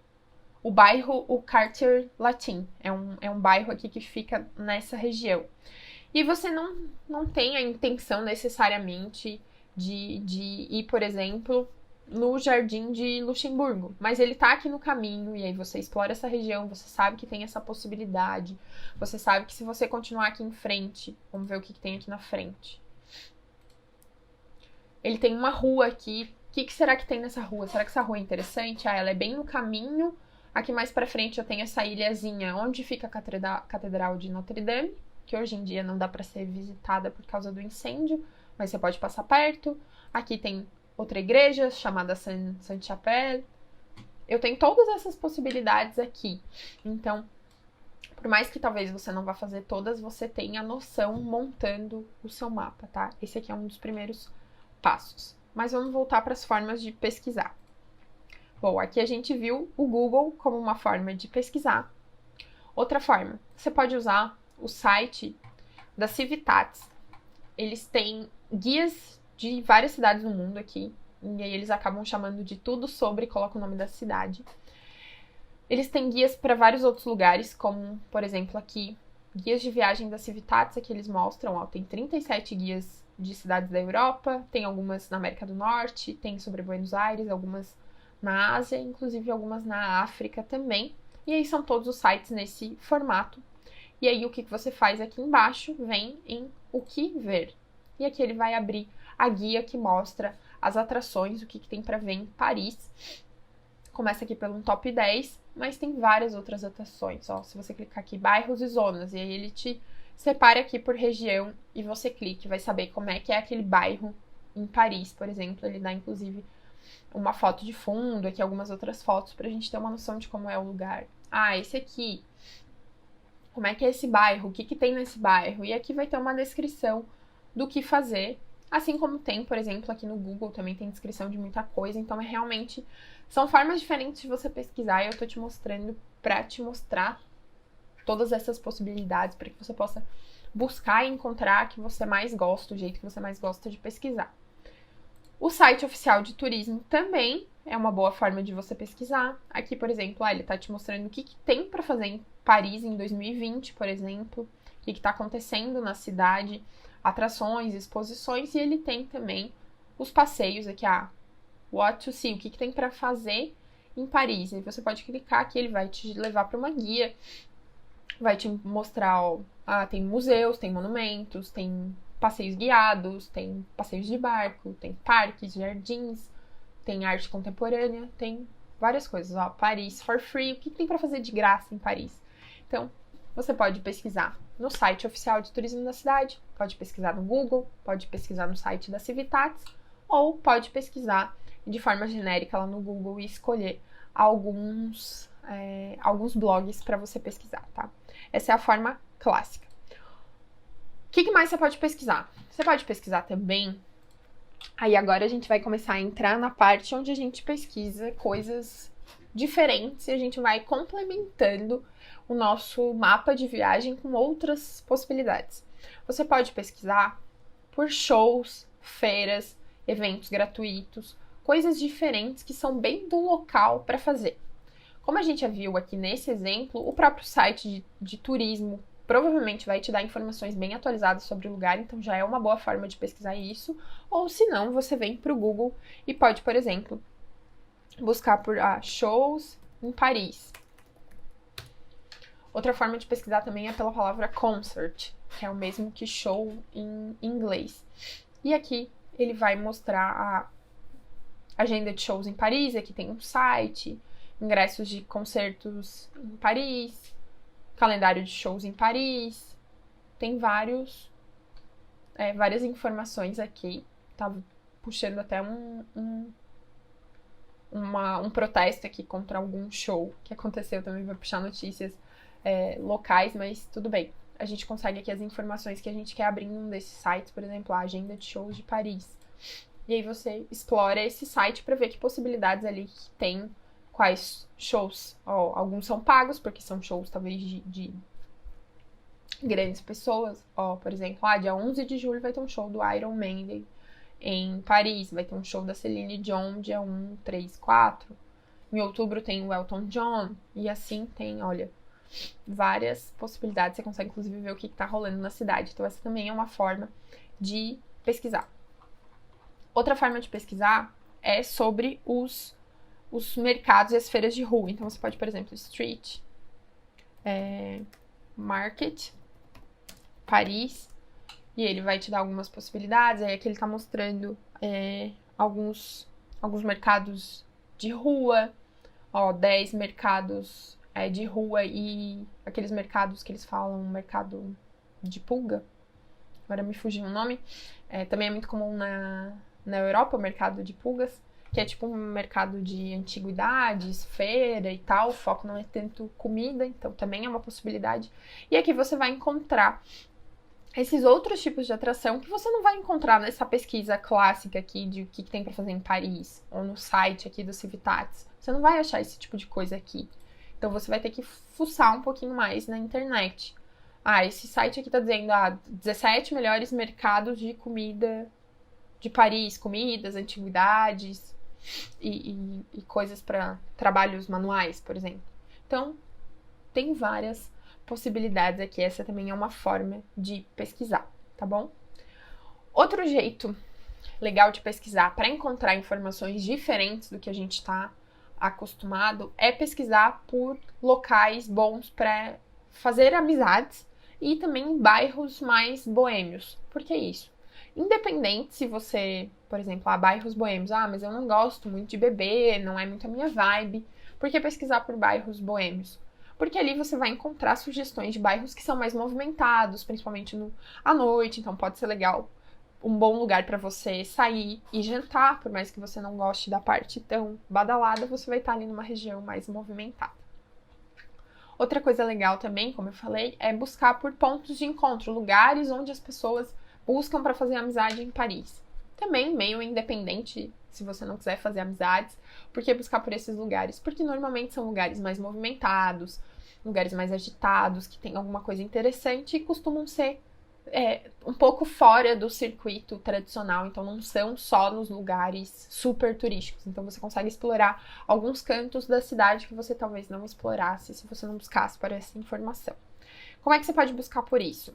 o bairro, o Quartier Latin. É um bairro aqui que fica nessa região. E você não tem a intenção necessariamente de ir, por exemplo, no Jardim de Luxemburgo, mas ele tá aqui no caminho e aí você explora essa região, você sabe que tem essa possibilidade, você sabe que se você continuar aqui em frente, vamos ver o que tem aqui na frente. Ele tem uma rua aqui, o que será que tem nessa rua? Será que essa rua é interessante? Ela é bem no caminho, aqui mais pra frente eu tenho essa ilhazinha onde fica a Catedral de Notre Dame, que hoje em dia não dá pra ser visitada por causa do incêndio, mas você pode passar perto. Aqui tem outra igreja chamada Sainte-Chapelle. Eu tenho todas essas possibilidades aqui. Então, por mais que talvez você não vá fazer todas, você tem a noção montando o seu mapa, tá? Esse aqui é um dos primeiros passos. Mas vamos voltar para as formas de pesquisar. Bom, aqui a gente viu o Google como uma forma de pesquisar. Outra forma, você pode usar o site da Civitats. Eles têm guias de várias cidades no mundo aqui. E aí eles acabam chamando de tudo sobre, coloca o nome da cidade. Eles têm guias para vários outros lugares, como, por exemplo, aqui, guias de viagem da Civitats, aqui eles mostram, ó, tem 37 guias de cidades da Europa, tem algumas na América do Norte, tem sobre Buenos Aires, algumas na Ásia, inclusive algumas na África também. E aí são todos os sites nesse formato. E aí o que você faz aqui embaixo vem em o que ver. E aqui ele vai abrir a guia que mostra as atrações, o que tem para ver em Paris. Começa aqui pelo top 10, mas tem várias outras atrações. Ó, se você clicar aqui, bairros e zonas, e aí ele te separa aqui por região e você clica e vai saber como é que é aquele bairro em Paris, por exemplo. Ele dá, inclusive, uma foto de fundo, aqui algumas outras fotos, pra gente ter uma noção de como é o lugar. Ah, esse aqui, como é que é esse bairro, o que que tem nesse bairro? E aqui vai ter uma descrição do que fazer, assim como tem, por exemplo, aqui no Google também tem descrição de muita coisa, então são formas diferentes de você pesquisar e eu tô te mostrando pra te mostrar todas essas possibilidades, para que você possa buscar e encontrar a que você mais gosta, o jeito que você mais gosta de pesquisar. O site oficial de turismo também é uma boa forma de você pesquisar. Aqui, por exemplo, ele está te mostrando o que tem para fazer em Paris em 2020, por exemplo, o que está acontecendo na cidade, atrações, exposições, e ele tem também os passeios aqui, what to see, o que tem para fazer em Paris. E você pode clicar aqui, ele vai te levar para uma guia, vai te mostrar, tem museus, tem monumentos, tem passeios guiados, tem passeios de barco, tem parques, jardins, tem arte contemporânea, tem várias coisas. Paris for free, o que tem para fazer de graça em Paris? Então, você pode pesquisar no site oficial de turismo da cidade, pode pesquisar no Google, pode pesquisar no site da Civitats, ou pode pesquisar de forma genérica lá no Google e escolher alguns blogs para você pesquisar, tá? Essa é a forma clássica. O que mais você pode pesquisar? Você pode pesquisar também. Aí agora a gente vai começar a entrar na parte onde a gente pesquisa coisas diferentes e a gente vai complementando o nosso mapa de viagem com outras possibilidades. Você pode pesquisar por shows, feiras, eventos gratuitos, coisas diferentes que são bem do local para fazer. Como a gente já viu aqui nesse exemplo, o próprio site de turismo provavelmente vai te dar informações bem atualizadas sobre o lugar, então já é uma boa forma de pesquisar isso. Ou se não, você vem para o Google e pode, por exemplo, buscar por shows em Paris. Outra forma de pesquisar também é pela palavra concert, que é o mesmo que show em inglês. E aqui ele vai mostrar a agenda de shows em Paris, aqui tem um site, ingressos de concertos em Paris, calendário de shows em Paris, tem várias informações aqui. Tava puxando até um protesto aqui contra algum show que aconteceu, também vai puxar notícias locais, mas tudo bem. A gente consegue aqui as informações que a gente quer abrir em um desses sites, por exemplo, a agenda de shows de Paris. E aí você explora esse site para ver que possibilidades ali que tem, quais shows. Alguns são pagos, porque são shows talvez de grandes pessoas. Por exemplo, dia 11 de julho vai ter um show do Iron Maiden em Paris, vai ter um show da Celine Dion dia 1, 3, 4. Em outubro tem o Elton John, e assim tem, várias possibilidades. Você consegue inclusive ver o que tá rolando na cidade. Então essa também é uma forma de pesquisar. Outra forma de pesquisar é sobre os mercados e as feiras de rua. Então você pode, por exemplo, street, market, Paris, e ele vai te dar algumas possibilidades. Aí aqui ele tá mostrando alguns mercados de rua, 10 mercados de rua, e aqueles mercados que eles falam, mercado de pulga, agora me fugiu o nome, também é muito comum na Europa, o mercado de pulgas, que é tipo um mercado de antiguidades, feira e tal, o foco não é tanto comida, então também é uma possibilidade. E aqui você vai encontrar esses outros tipos de atração que você não vai encontrar nessa pesquisa clássica aqui de o que tem para fazer em Paris, ou no site aqui do Civitats. Você não vai achar esse tipo de coisa aqui. Então você vai ter que fuçar um pouquinho mais na internet. Esse site aqui tá dizendo 17 melhores mercados de comida de Paris, comidas, antiguidades e coisas para trabalhos manuais, por exemplo. Então, tem várias possibilidades aqui. Essa também é uma forma de pesquisar, tá bom? Outro jeito legal de pesquisar para encontrar informações diferentes do que a gente está acostumado é pesquisar por locais bons para fazer amizades e também bairros mais boêmios. Por que isso? Independente se você, por exemplo, bairros boêmios, mas eu não gosto muito de beber, não é muito a minha vibe. Por que pesquisar por bairros boêmios? Porque ali você vai encontrar sugestões de bairros que são mais movimentados, principalmente à noite, então pode ser legal um bom lugar para você sair e jantar, por mais que você não goste da parte tão badalada, você vai estar ali numa região mais movimentada. Outra coisa legal também, como eu falei, é buscar por pontos de encontro, lugares onde as pessoas buscam para fazer amizade em Paris. Também meio independente, se você não quiser fazer amizades, por que buscar por esses lugares? Porque normalmente são lugares mais movimentados, lugares mais agitados, que tem alguma coisa interessante e costumam ser um pouco fora do circuito tradicional, então não são só nos lugares super turísticos. Então você consegue explorar alguns cantos da cidade que você talvez não explorasse se você não buscasse por essa informação. Como é que você pode buscar por isso?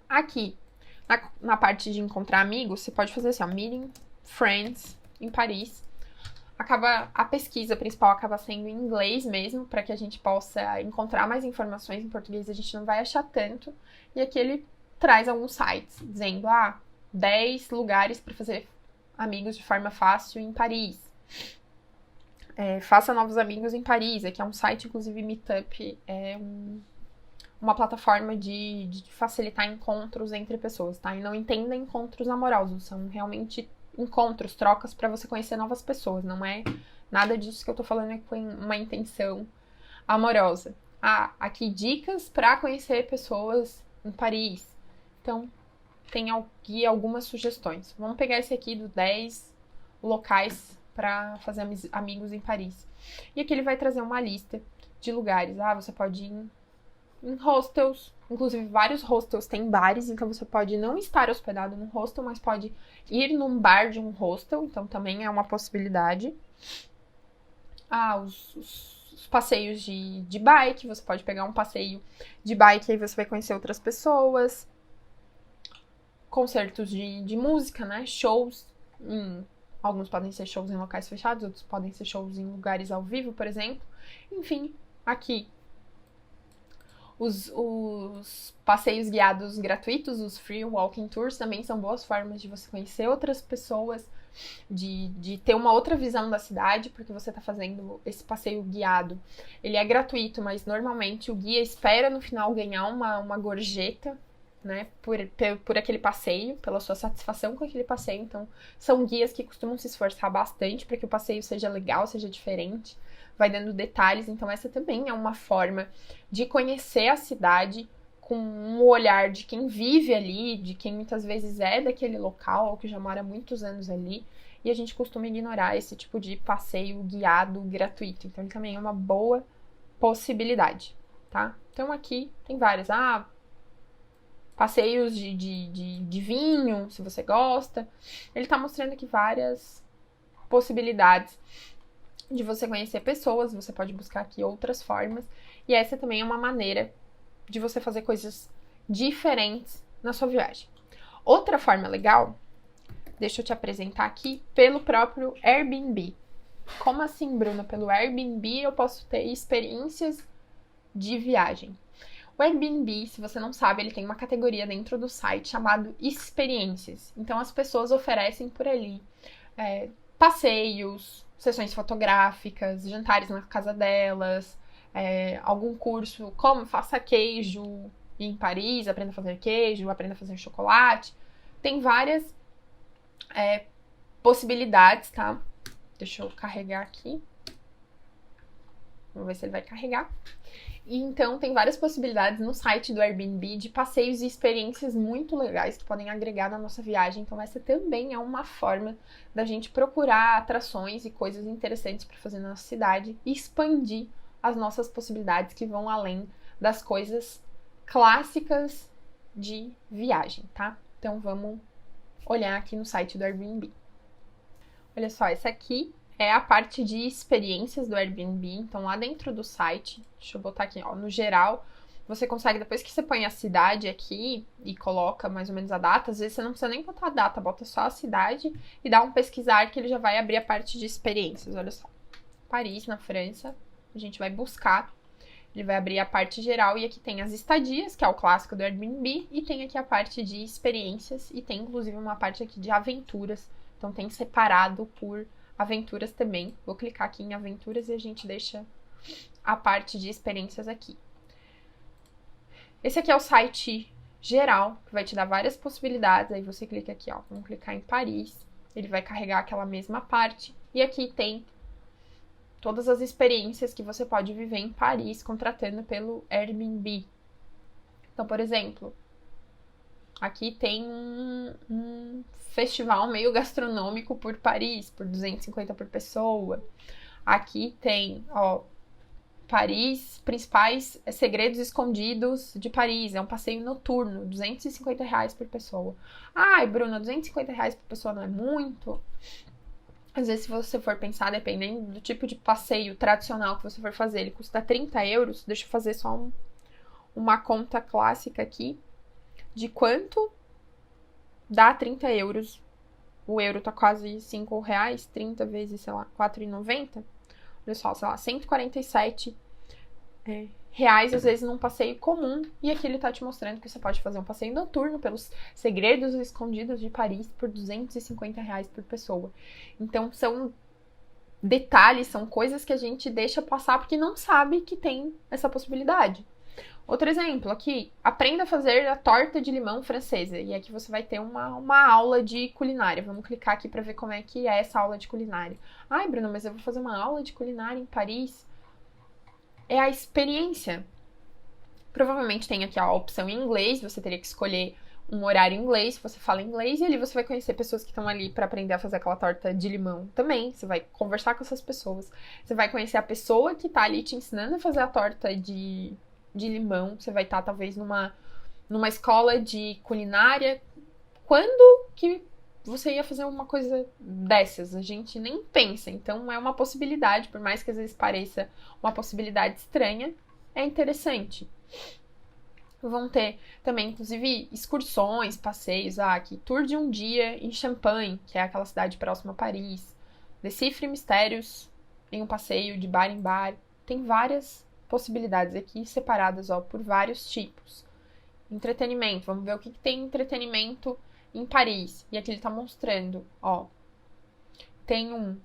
Aqui, na parte de encontrar amigos, você pode fazer assim, ó, meeting friends em Paris. A pesquisa principal acaba sendo em inglês mesmo, para que a gente possa encontrar mais informações em português, a gente não vai achar tanto. E aqui ele traz alguns sites dizendo, 10 lugares para fazer amigos de forma fácil em Paris. Faça novos amigos em Paris. Aqui é um site, inclusive Meetup, uma plataforma de facilitar encontros entre pessoas, tá? E não entenda encontros amorosos, são realmente encontros, trocas para você conhecer novas pessoas. Não é nada disso que eu tô falando com uma intenção amorosa. Aqui dicas para conhecer pessoas em Paris. Então, tem aqui algumas sugestões. Vamos pegar esse aqui dos 10 locais para fazer amigos em Paris. E aqui ele vai trazer uma lista de lugares. Você pode ir em hostels. Inclusive, vários hostels têm bares, então você pode não estar hospedado num hostel, mas pode ir num bar de um hostel, então também é uma possibilidade. Os passeios de bike, você pode pegar um passeio de bike e aí você vai conhecer outras pessoas. Concertos de música, né? Shows. Alguns podem ser shows em locais fechados, outros podem ser shows em lugares ao vivo, por exemplo. Enfim, aqui os passeios guiados gratuitos, os free walking tours, também são boas formas de você conhecer outras pessoas, de ter uma outra visão da cidade, porque você está fazendo esse passeio guiado. Ele é gratuito, mas normalmente o guia espera no final ganhar uma gorjeta, né, por aquele passeio, pela sua satisfação com aquele passeio. Então, são guias que costumam se esforçar bastante para que o passeio seja legal, seja diferente, vai dando detalhes. Então, essa também é uma forma de conhecer a cidade com um olhar de quem vive ali, de quem muitas vezes é daquele local ou que já mora há muitos anos ali. E a gente costuma ignorar esse tipo de passeio guiado gratuito. Então, ele também é uma boa possibilidade, tá? Então, aqui tem várias. Passeios de vinho, se você gosta. Ele tá mostrando aqui várias possibilidades de você conhecer pessoas. Você pode buscar aqui outras formas. E essa também é uma maneira de você fazer coisas diferentes na sua viagem. Outra forma legal, deixa eu te apresentar aqui, pelo próprio Airbnb. Como assim, Bruna? Pelo Airbnb eu posso ter experiências de viagem. O Airbnb, se você não sabe, ele tem uma categoria dentro do site chamado experiências. Então, as pessoas oferecem por ali passeios, sessões fotográficas, jantares na casa delas, algum curso como faça queijo em Paris, aprenda a fazer queijo, aprenda a fazer chocolate. Tem várias possibilidades, tá? Deixa eu carregar aqui. Vamos ver se ele vai carregar. E então, tem várias possibilidades no site do Airbnb de passeios e experiências muito legais que podem agregar na nossa viagem. Então, essa também é uma forma da gente procurar atrações e coisas interessantes para fazer na nossa cidade e expandir as nossas possibilidades que vão além das coisas clássicas de viagem, tá? Então, vamos olhar aqui no site do Airbnb. Olha só, essa aqui é a parte de experiências do Airbnb. Então, lá dentro do site, deixa eu botar aqui, no geral, você consegue, depois que você põe a cidade aqui e coloca mais ou menos a data, às vezes você não precisa nem botar a data, bota só a cidade e dá um pesquisar que ele já vai abrir a parte de experiências. Olha só, Paris, na França, a gente vai buscar, ele vai abrir a parte geral e aqui tem as estadias, que é o clássico do Airbnb, e tem aqui a parte de experiências e tem inclusive uma parte aqui de aventuras. Então, tem separado por aventuras também. Vou clicar aqui em aventuras e a gente deixa a parte de experiências aqui. Esse aqui é o site geral, que vai te dar várias possibilidades. Aí você clica aqui, ó, vamos clicar em Paris, ele vai carregar aquela mesma parte. E aqui tem todas as experiências que você pode viver em Paris contratando pelo Airbnb. Então, por exemplo, aqui tem um festival meio gastronômico por Paris, por 250 por pessoa. Aqui tem, ó, Paris, principais segredos escondidos de Paris. É um passeio noturno, R$250 por pessoa. Ai, Bruna, R$250 por pessoa não é muito? Às vezes, se você for pensar, dependendo do tipo de passeio tradicional que você for fazer, ele custa 30 euros. Deixa eu fazer só uma conta clássica aqui de quanto dá 30 euros. O euro tá quase R$5, 30 vezes, sei lá, R$4,90. Olha só, sei lá, 147 reais, às vezes, num passeio comum. E aqui ele tá te mostrando que você pode fazer um passeio noturno pelos segredos escondidos de Paris por R$250 por pessoa. Então, são detalhes, são coisas que a gente deixa passar porque não sabe que tem essa possibilidade. Outro exemplo aqui, aprenda a fazer a torta de limão francesa. E aqui você vai ter uma aula de culinária. Vamos clicar aqui para ver como é que é essa aula de culinária. Ai, Bruno, mas eu vou fazer uma aula de culinária em Paris. É a experiência. Provavelmente tem aqui a opção em inglês. Você teria que escolher um horário em inglês, se você fala inglês. E ali você vai conhecer pessoas que estão ali para aprender a fazer aquela torta de limão também. Você vai conversar com essas pessoas. Você vai conhecer a pessoa que tá ali te ensinando a fazer a torta de limão. Você vai estar talvez numa escola de culinária. Quando que você ia fazer uma coisa dessas? A gente nem pensa. Então é uma possibilidade, por mais que às vezes pareça uma possibilidade estranha, é interessante. Vão ter também, inclusive, excursões, passeios. Aqui, tour de um dia em Champagne, que é aquela cidade próxima a Paris. Decifre mistérios em um passeio de bar em bar. Tem várias possibilidades aqui separadas, ó, por vários tipos. Entretenimento, vamos ver o que tem entretenimento em Paris. E aqui ele tá mostrando, ó. Tem um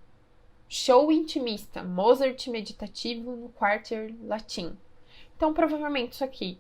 show intimista, Mozart meditativo no Quartier Latin. Então, provavelmente isso aqui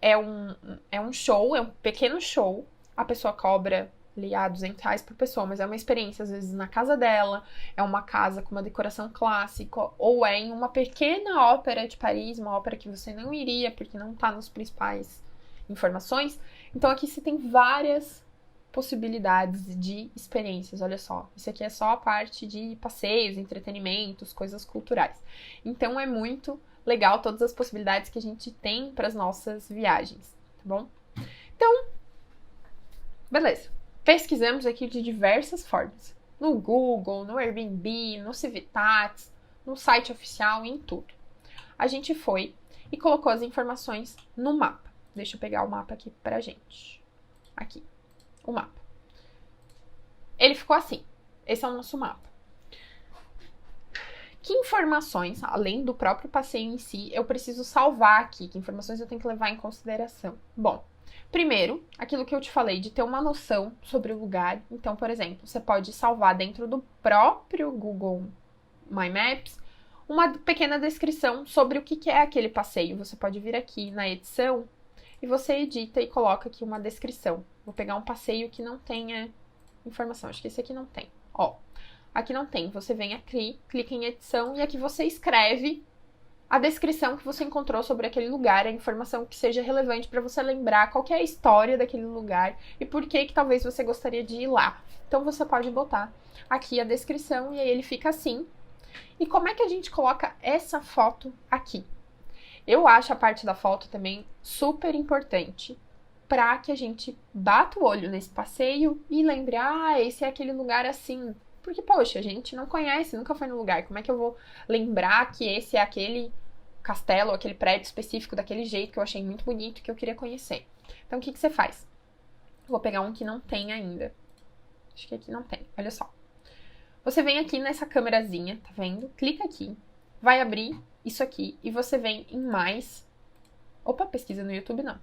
é um show, é um pequeno show. A pessoa cobra ali, R$200 por pessoa, mas é uma experiência, às vezes, na casa dela, é uma casa com uma decoração clássica, ou é em uma pequena ópera de Paris, uma ópera que você não iria, porque não tá nos principais informações. Então, aqui você tem várias possibilidades de experiências, olha só. Isso aqui é só a parte de passeios, entretenimentos, coisas culturais. Então, é muito legal todas as possibilidades que a gente tem para as nossas viagens, tá bom? Então, beleza. Pesquisamos aqui de diversas formas. No Google, no Airbnb, no Civitats, no site oficial, em tudo. A gente foi e colocou as informações no mapa. Deixa eu pegar o mapa aqui pra gente. Aqui, o mapa. Ele ficou assim. Esse é o nosso mapa. Que informações, além do próprio passeio em si, eu preciso salvar aqui? Que informações eu tenho que levar em consideração? Bom, primeiro, aquilo que eu te falei, de ter uma noção sobre o lugar. Então, por exemplo, você pode salvar dentro do próprio Google My Maps uma pequena descrição sobre o que é aquele passeio. Você pode vir aqui na edição e você edita e coloca aqui uma descrição. Vou pegar um passeio que não tenha informação. Acho que esse aqui não tem. Ó, aqui não tem. Você vem aqui, clica em edição e aqui você escreve a descrição que você encontrou sobre aquele lugar, a informação que seja relevante para você lembrar qual que é a história daquele lugar e por que talvez você gostaria de ir lá. Então você pode botar aqui a descrição e aí ele fica assim. E como é que a gente coloca essa foto aqui? Eu acho a parte da foto também super importante para que a gente bata o olho nesse passeio e lembre, esse é aquele lugar assim. Porque, poxa, a gente não conhece, nunca foi no lugar. Como é que eu vou lembrar que esse é aquele castelo, aquele prédio específico daquele jeito que eu achei muito bonito, que eu queria conhecer? Então, o que você faz? Vou pegar um que não tem ainda. Acho que aqui não tem, olha só. Você vem aqui nessa câmerazinha, tá vendo? Clica aqui, vai abrir isso aqui e você vem em mais... Opa, pesquisa no YouTube não.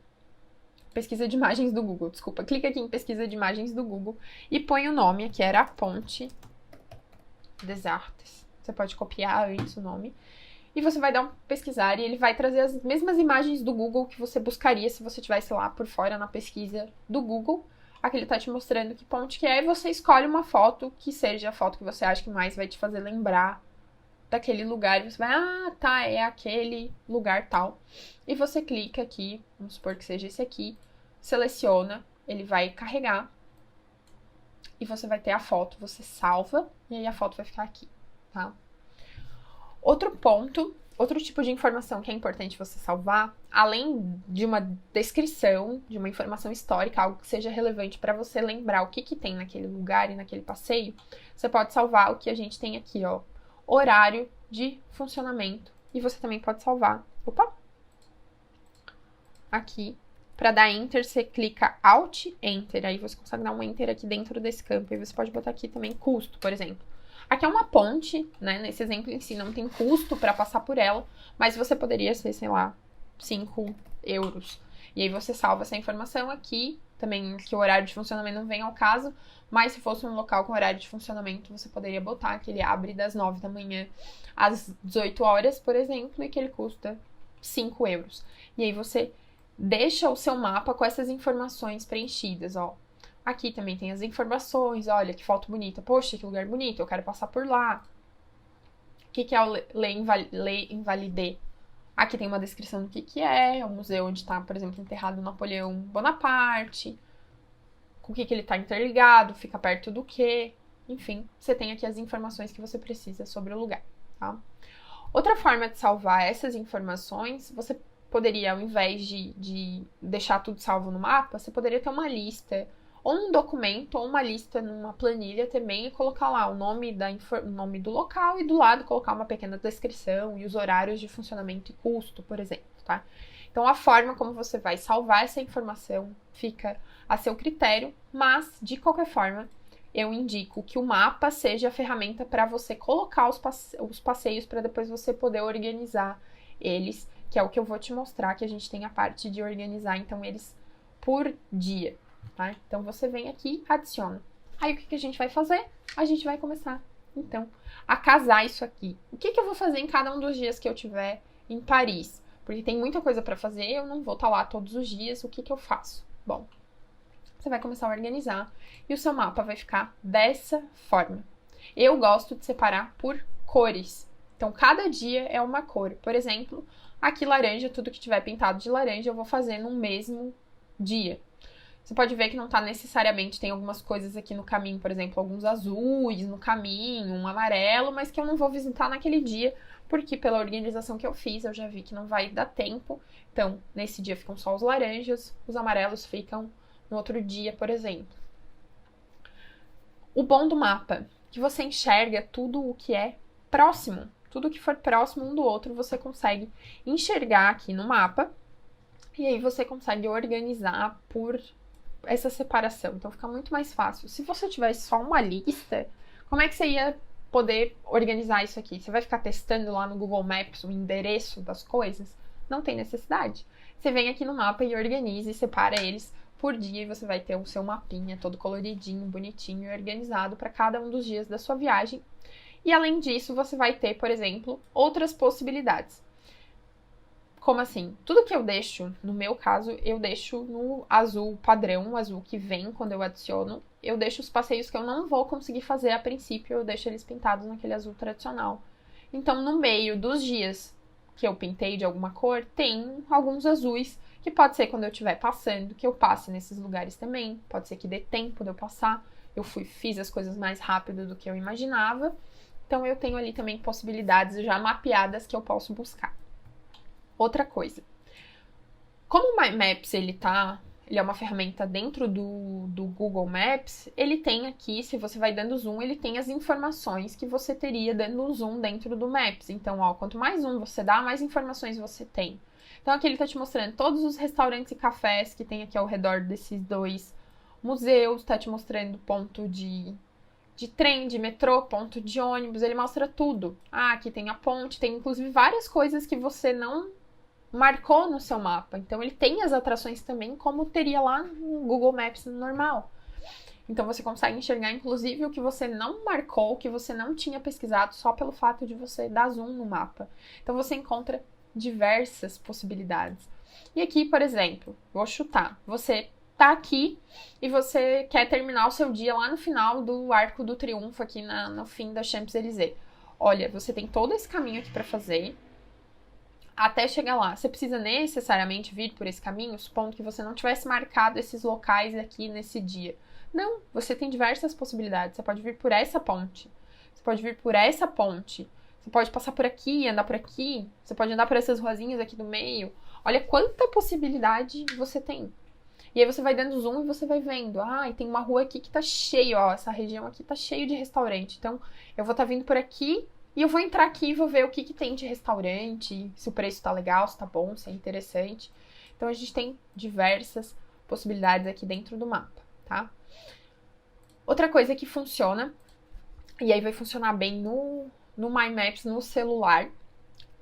Pesquisa de imagens do Google, desculpa. Clica aqui em pesquisa de imagens do Google e põe o nome, que era a Ponte des Arts. Você pode copiar antes o nome. e você vai dar um pesquisar e ele vai trazer as mesmas imagens do Google que você buscaria se você estivesse lá por fora na pesquisa do Google. Aqui ele tá te mostrando que ponte que é e você escolhe uma foto que seja a foto que você acha que mais vai te fazer lembrar daquele lugar. E você vai, tá, é aquele lugar tal. E você clica aqui, vamos supor que seja esse aqui, seleciona, ele vai carregar e você vai ter a foto, você salva e aí a foto vai ficar aqui, tá? Outro ponto, outro tipo de informação que é importante você salvar, além de uma descrição, de uma informação histórica, algo que seja relevante para você lembrar o que tem naquele lugar e naquele passeio, você pode salvar o que a gente tem aqui, ó, horário de funcionamento. E você também pode salvar, aqui, para dar Enter, você clica Alt, Enter, aí você consegue dar um Enter aqui dentro desse campo, e você pode botar aqui também custo, por exemplo. Aqui é uma ponte, né? Nesse exemplo em si não tem custo para passar por ela, mas você poderia ser, sei lá, 5 euros. E aí você salva essa informação aqui, também que o horário de funcionamento não vem ao caso, mas se fosse um local com horário de funcionamento, você poderia botar que ele abre das 9 da manhã às 18 horas, por exemplo, e que ele custa 5 euros. E aí você deixa o seu mapa com essas informações preenchidas, ó. Aqui também tem as informações, olha que foto bonita, poxa, que lugar bonito, eu quero passar por lá. O que é o Lei Invalidé? Aqui tem uma descrição do que é o museu onde está, por exemplo, enterrado Napoleão Bonaparte, com o que ele está interligado, fica perto do quê, enfim, você tem aqui as informações que você precisa sobre o lugar, tá? Outra forma de salvar essas informações, você poderia, ao invés de deixar tudo salvo no mapa, você poderia ter uma lista, ou um documento, ou uma lista numa planilha também, e colocar lá o nome do local e do lado colocar uma pequena descrição e os horários de funcionamento e custo, por exemplo, tá? Então, a forma como você vai salvar essa informação fica a seu critério, mas, de qualquer forma, eu indico que o mapa seja a ferramenta para você colocar os passeios para depois você poder organizar eles, que é o que eu vou te mostrar, que a gente tem a parte de organizar, então, eles por dia. Tá? Então, você vem aqui, adiciona. Aí, o que a gente vai fazer? A gente vai começar, então, a casar isso aqui. O que eu vou fazer em cada um dos dias que eu tiver em Paris? Porque tem muita coisa para fazer, eu não vou estar lá todos os dias, o que eu faço? Bom, você vai começar a organizar e o seu mapa vai ficar dessa forma. Eu gosto de separar por cores. Então, cada dia é uma cor. Por exemplo, aqui laranja, tudo que tiver pintado de laranja, eu vou fazer no mesmo dia. Você pode ver que não tá necessariamente, tem algumas coisas aqui no caminho, por exemplo, alguns azuis no caminho, um amarelo, mas que eu não vou visitar naquele dia, porque pela organização que eu fiz, eu já vi que não vai dar tempo. Então, nesse dia ficam só os laranjas, os amarelos ficam no outro dia, por exemplo. O bom do mapa, que você enxerga tudo o que é próximo. Tudo que for próximo um do outro, você consegue enxergar aqui no mapa, e aí você consegue organizar por essa separação, então fica muito mais fácil. Se você tivesse só uma lista, como é que você ia poder organizar isso aqui? Você vai ficar testando lá no Google Maps o endereço das coisas? Não tem necessidade. Você vem aqui no mapa e organiza e separa eles por dia e você vai ter o seu mapinha todo coloridinho, bonitinho e organizado para cada um dos dias da sua viagem. E além disso, você vai ter, por exemplo, outras possibilidades. Como assim? Tudo que eu deixo, no meu caso, eu deixo no azul padrão, o azul que vem quando eu adiciono. Eu deixo os passeios que eu não vou conseguir fazer a princípio, eu deixo eles pintados naquele azul tradicional. Então, no meio dos dias que eu pintei de alguma cor, tem alguns azuis, que pode ser quando eu estiver passando, que eu passe nesses lugares também. Pode ser que dê tempo de eu passar. Eu fiz as coisas mais rápido do que eu imaginava. Então, eu tenho ali também possibilidades já mapeadas que eu posso buscar. Outra coisa, como o Maps ele é uma ferramenta dentro do Google Maps, ele tem aqui, se você vai dando zoom, ele tem as informações que você teria dando zoom dentro do Maps. Então, ó, quanto mais zoom você dá, mais informações você tem. Então, aqui ele tá te mostrando todos os restaurantes e cafés que tem aqui ao redor desses dois museus, tá te mostrando ponto de trem, de metrô, ponto de ônibus, ele mostra tudo. Ah, aqui tem a ponte, tem inclusive várias coisas que você não marcou no seu mapa. Então, ele tem as atrações também, como teria lá no Google Maps normal. Então você consegue enxergar, inclusive, o que você não marcou, o que você não tinha pesquisado, só pelo fato de você dar zoom no mapa. Então você encontra diversas possibilidades. E aqui, por exemplo, vou chutar. Você tá aqui e você quer terminar o seu dia lá no final do Arco do Triunfo, aqui no fim da Champs-Élysées. Olha, você tem todo esse caminho aqui para fazer até chegar lá. Você precisa necessariamente vir por esse caminho, supondo que você não tivesse marcado esses locais aqui nesse dia. Não, você tem diversas possibilidades. Você pode vir por essa ponte. Você pode vir por essa ponte. Você pode passar por aqui, andar por aqui. Você pode andar por essas ruazinhas aqui do meio. Olha quanta possibilidade você tem. E aí você vai dando zoom e você vai vendo. Ah, e tem uma rua aqui que tá cheia, ó. Essa região aqui tá cheio de restaurante. Então, eu vou estar vindo por aqui e eu vou entrar aqui e vou ver o que tem de restaurante, se o preço tá legal, se tá bom, se é interessante. Então, a gente tem diversas possibilidades aqui dentro do mapa, tá? Outra coisa que funciona, e aí vai funcionar bem no My Maps, no celular,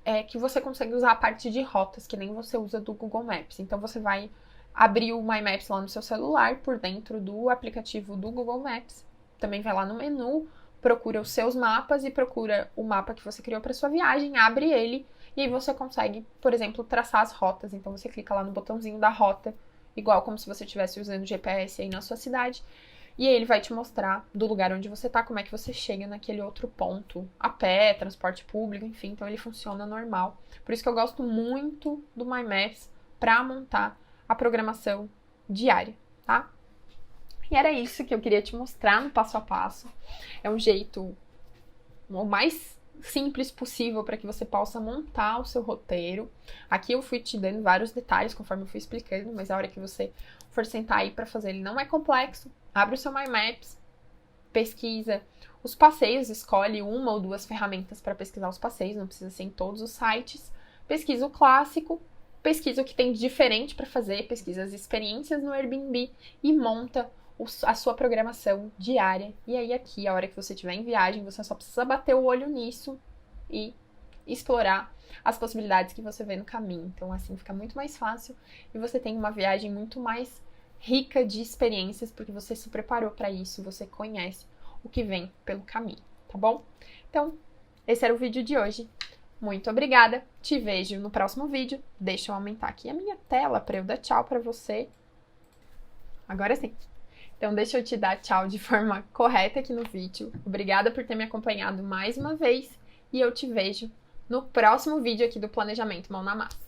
é que você consegue usar a parte de rotas, que nem você usa do Google Maps. Então, você vai abrir o My Maps lá no seu celular, por dentro do aplicativo do Google Maps. Também vai lá no menu, procura os seus mapas e procura o mapa que você criou para sua viagem, abre ele, e aí você consegue, por exemplo, traçar as rotas. Então, você clica lá no botãozinho da rota, igual como se você estivesse usando o GPS aí na sua cidade, e aí ele vai te mostrar do lugar onde você tá, como é que você chega naquele outro ponto, a pé, transporte público, enfim, então ele funciona normal. Por isso que eu gosto muito do My Maps para montar a programação diária, tá? E era isso que eu queria te mostrar no passo a passo. É um jeito o mais simples possível para que você possa montar o seu roteiro. Aqui eu fui te dando vários detalhes conforme eu fui explicando, mas a hora que você for sentar aí para fazer, ele não é complexo. Abre o seu My Maps, pesquisa os passeios, escolhe uma ou duas ferramentas para pesquisar os passeios, não precisa ser em todos os sites. Pesquisa o clássico, pesquisa o que tem de diferente para fazer, pesquisa as experiências no Airbnb e monta a sua programação diária. E aí aqui, a hora que você estiver em viagem, você só precisa bater o olho nisso e explorar as possibilidades que você vê no caminho. Então assim fica muito mais fácil e você tem uma viagem muito mais rica de experiências, porque você se preparou para isso, você conhece o que vem pelo caminho, tá bom? Então, esse era o vídeo de hoje. Muito obrigada, te vejo no próximo vídeo. Deixa eu aumentar aqui a minha tela para eu dar tchau para você. Agora sim. Então, deixa eu te dar tchau de forma correta aqui no vídeo. Obrigada por ter me acompanhado mais uma vez e eu te vejo no próximo vídeo aqui do Planejamento Mão na Massa.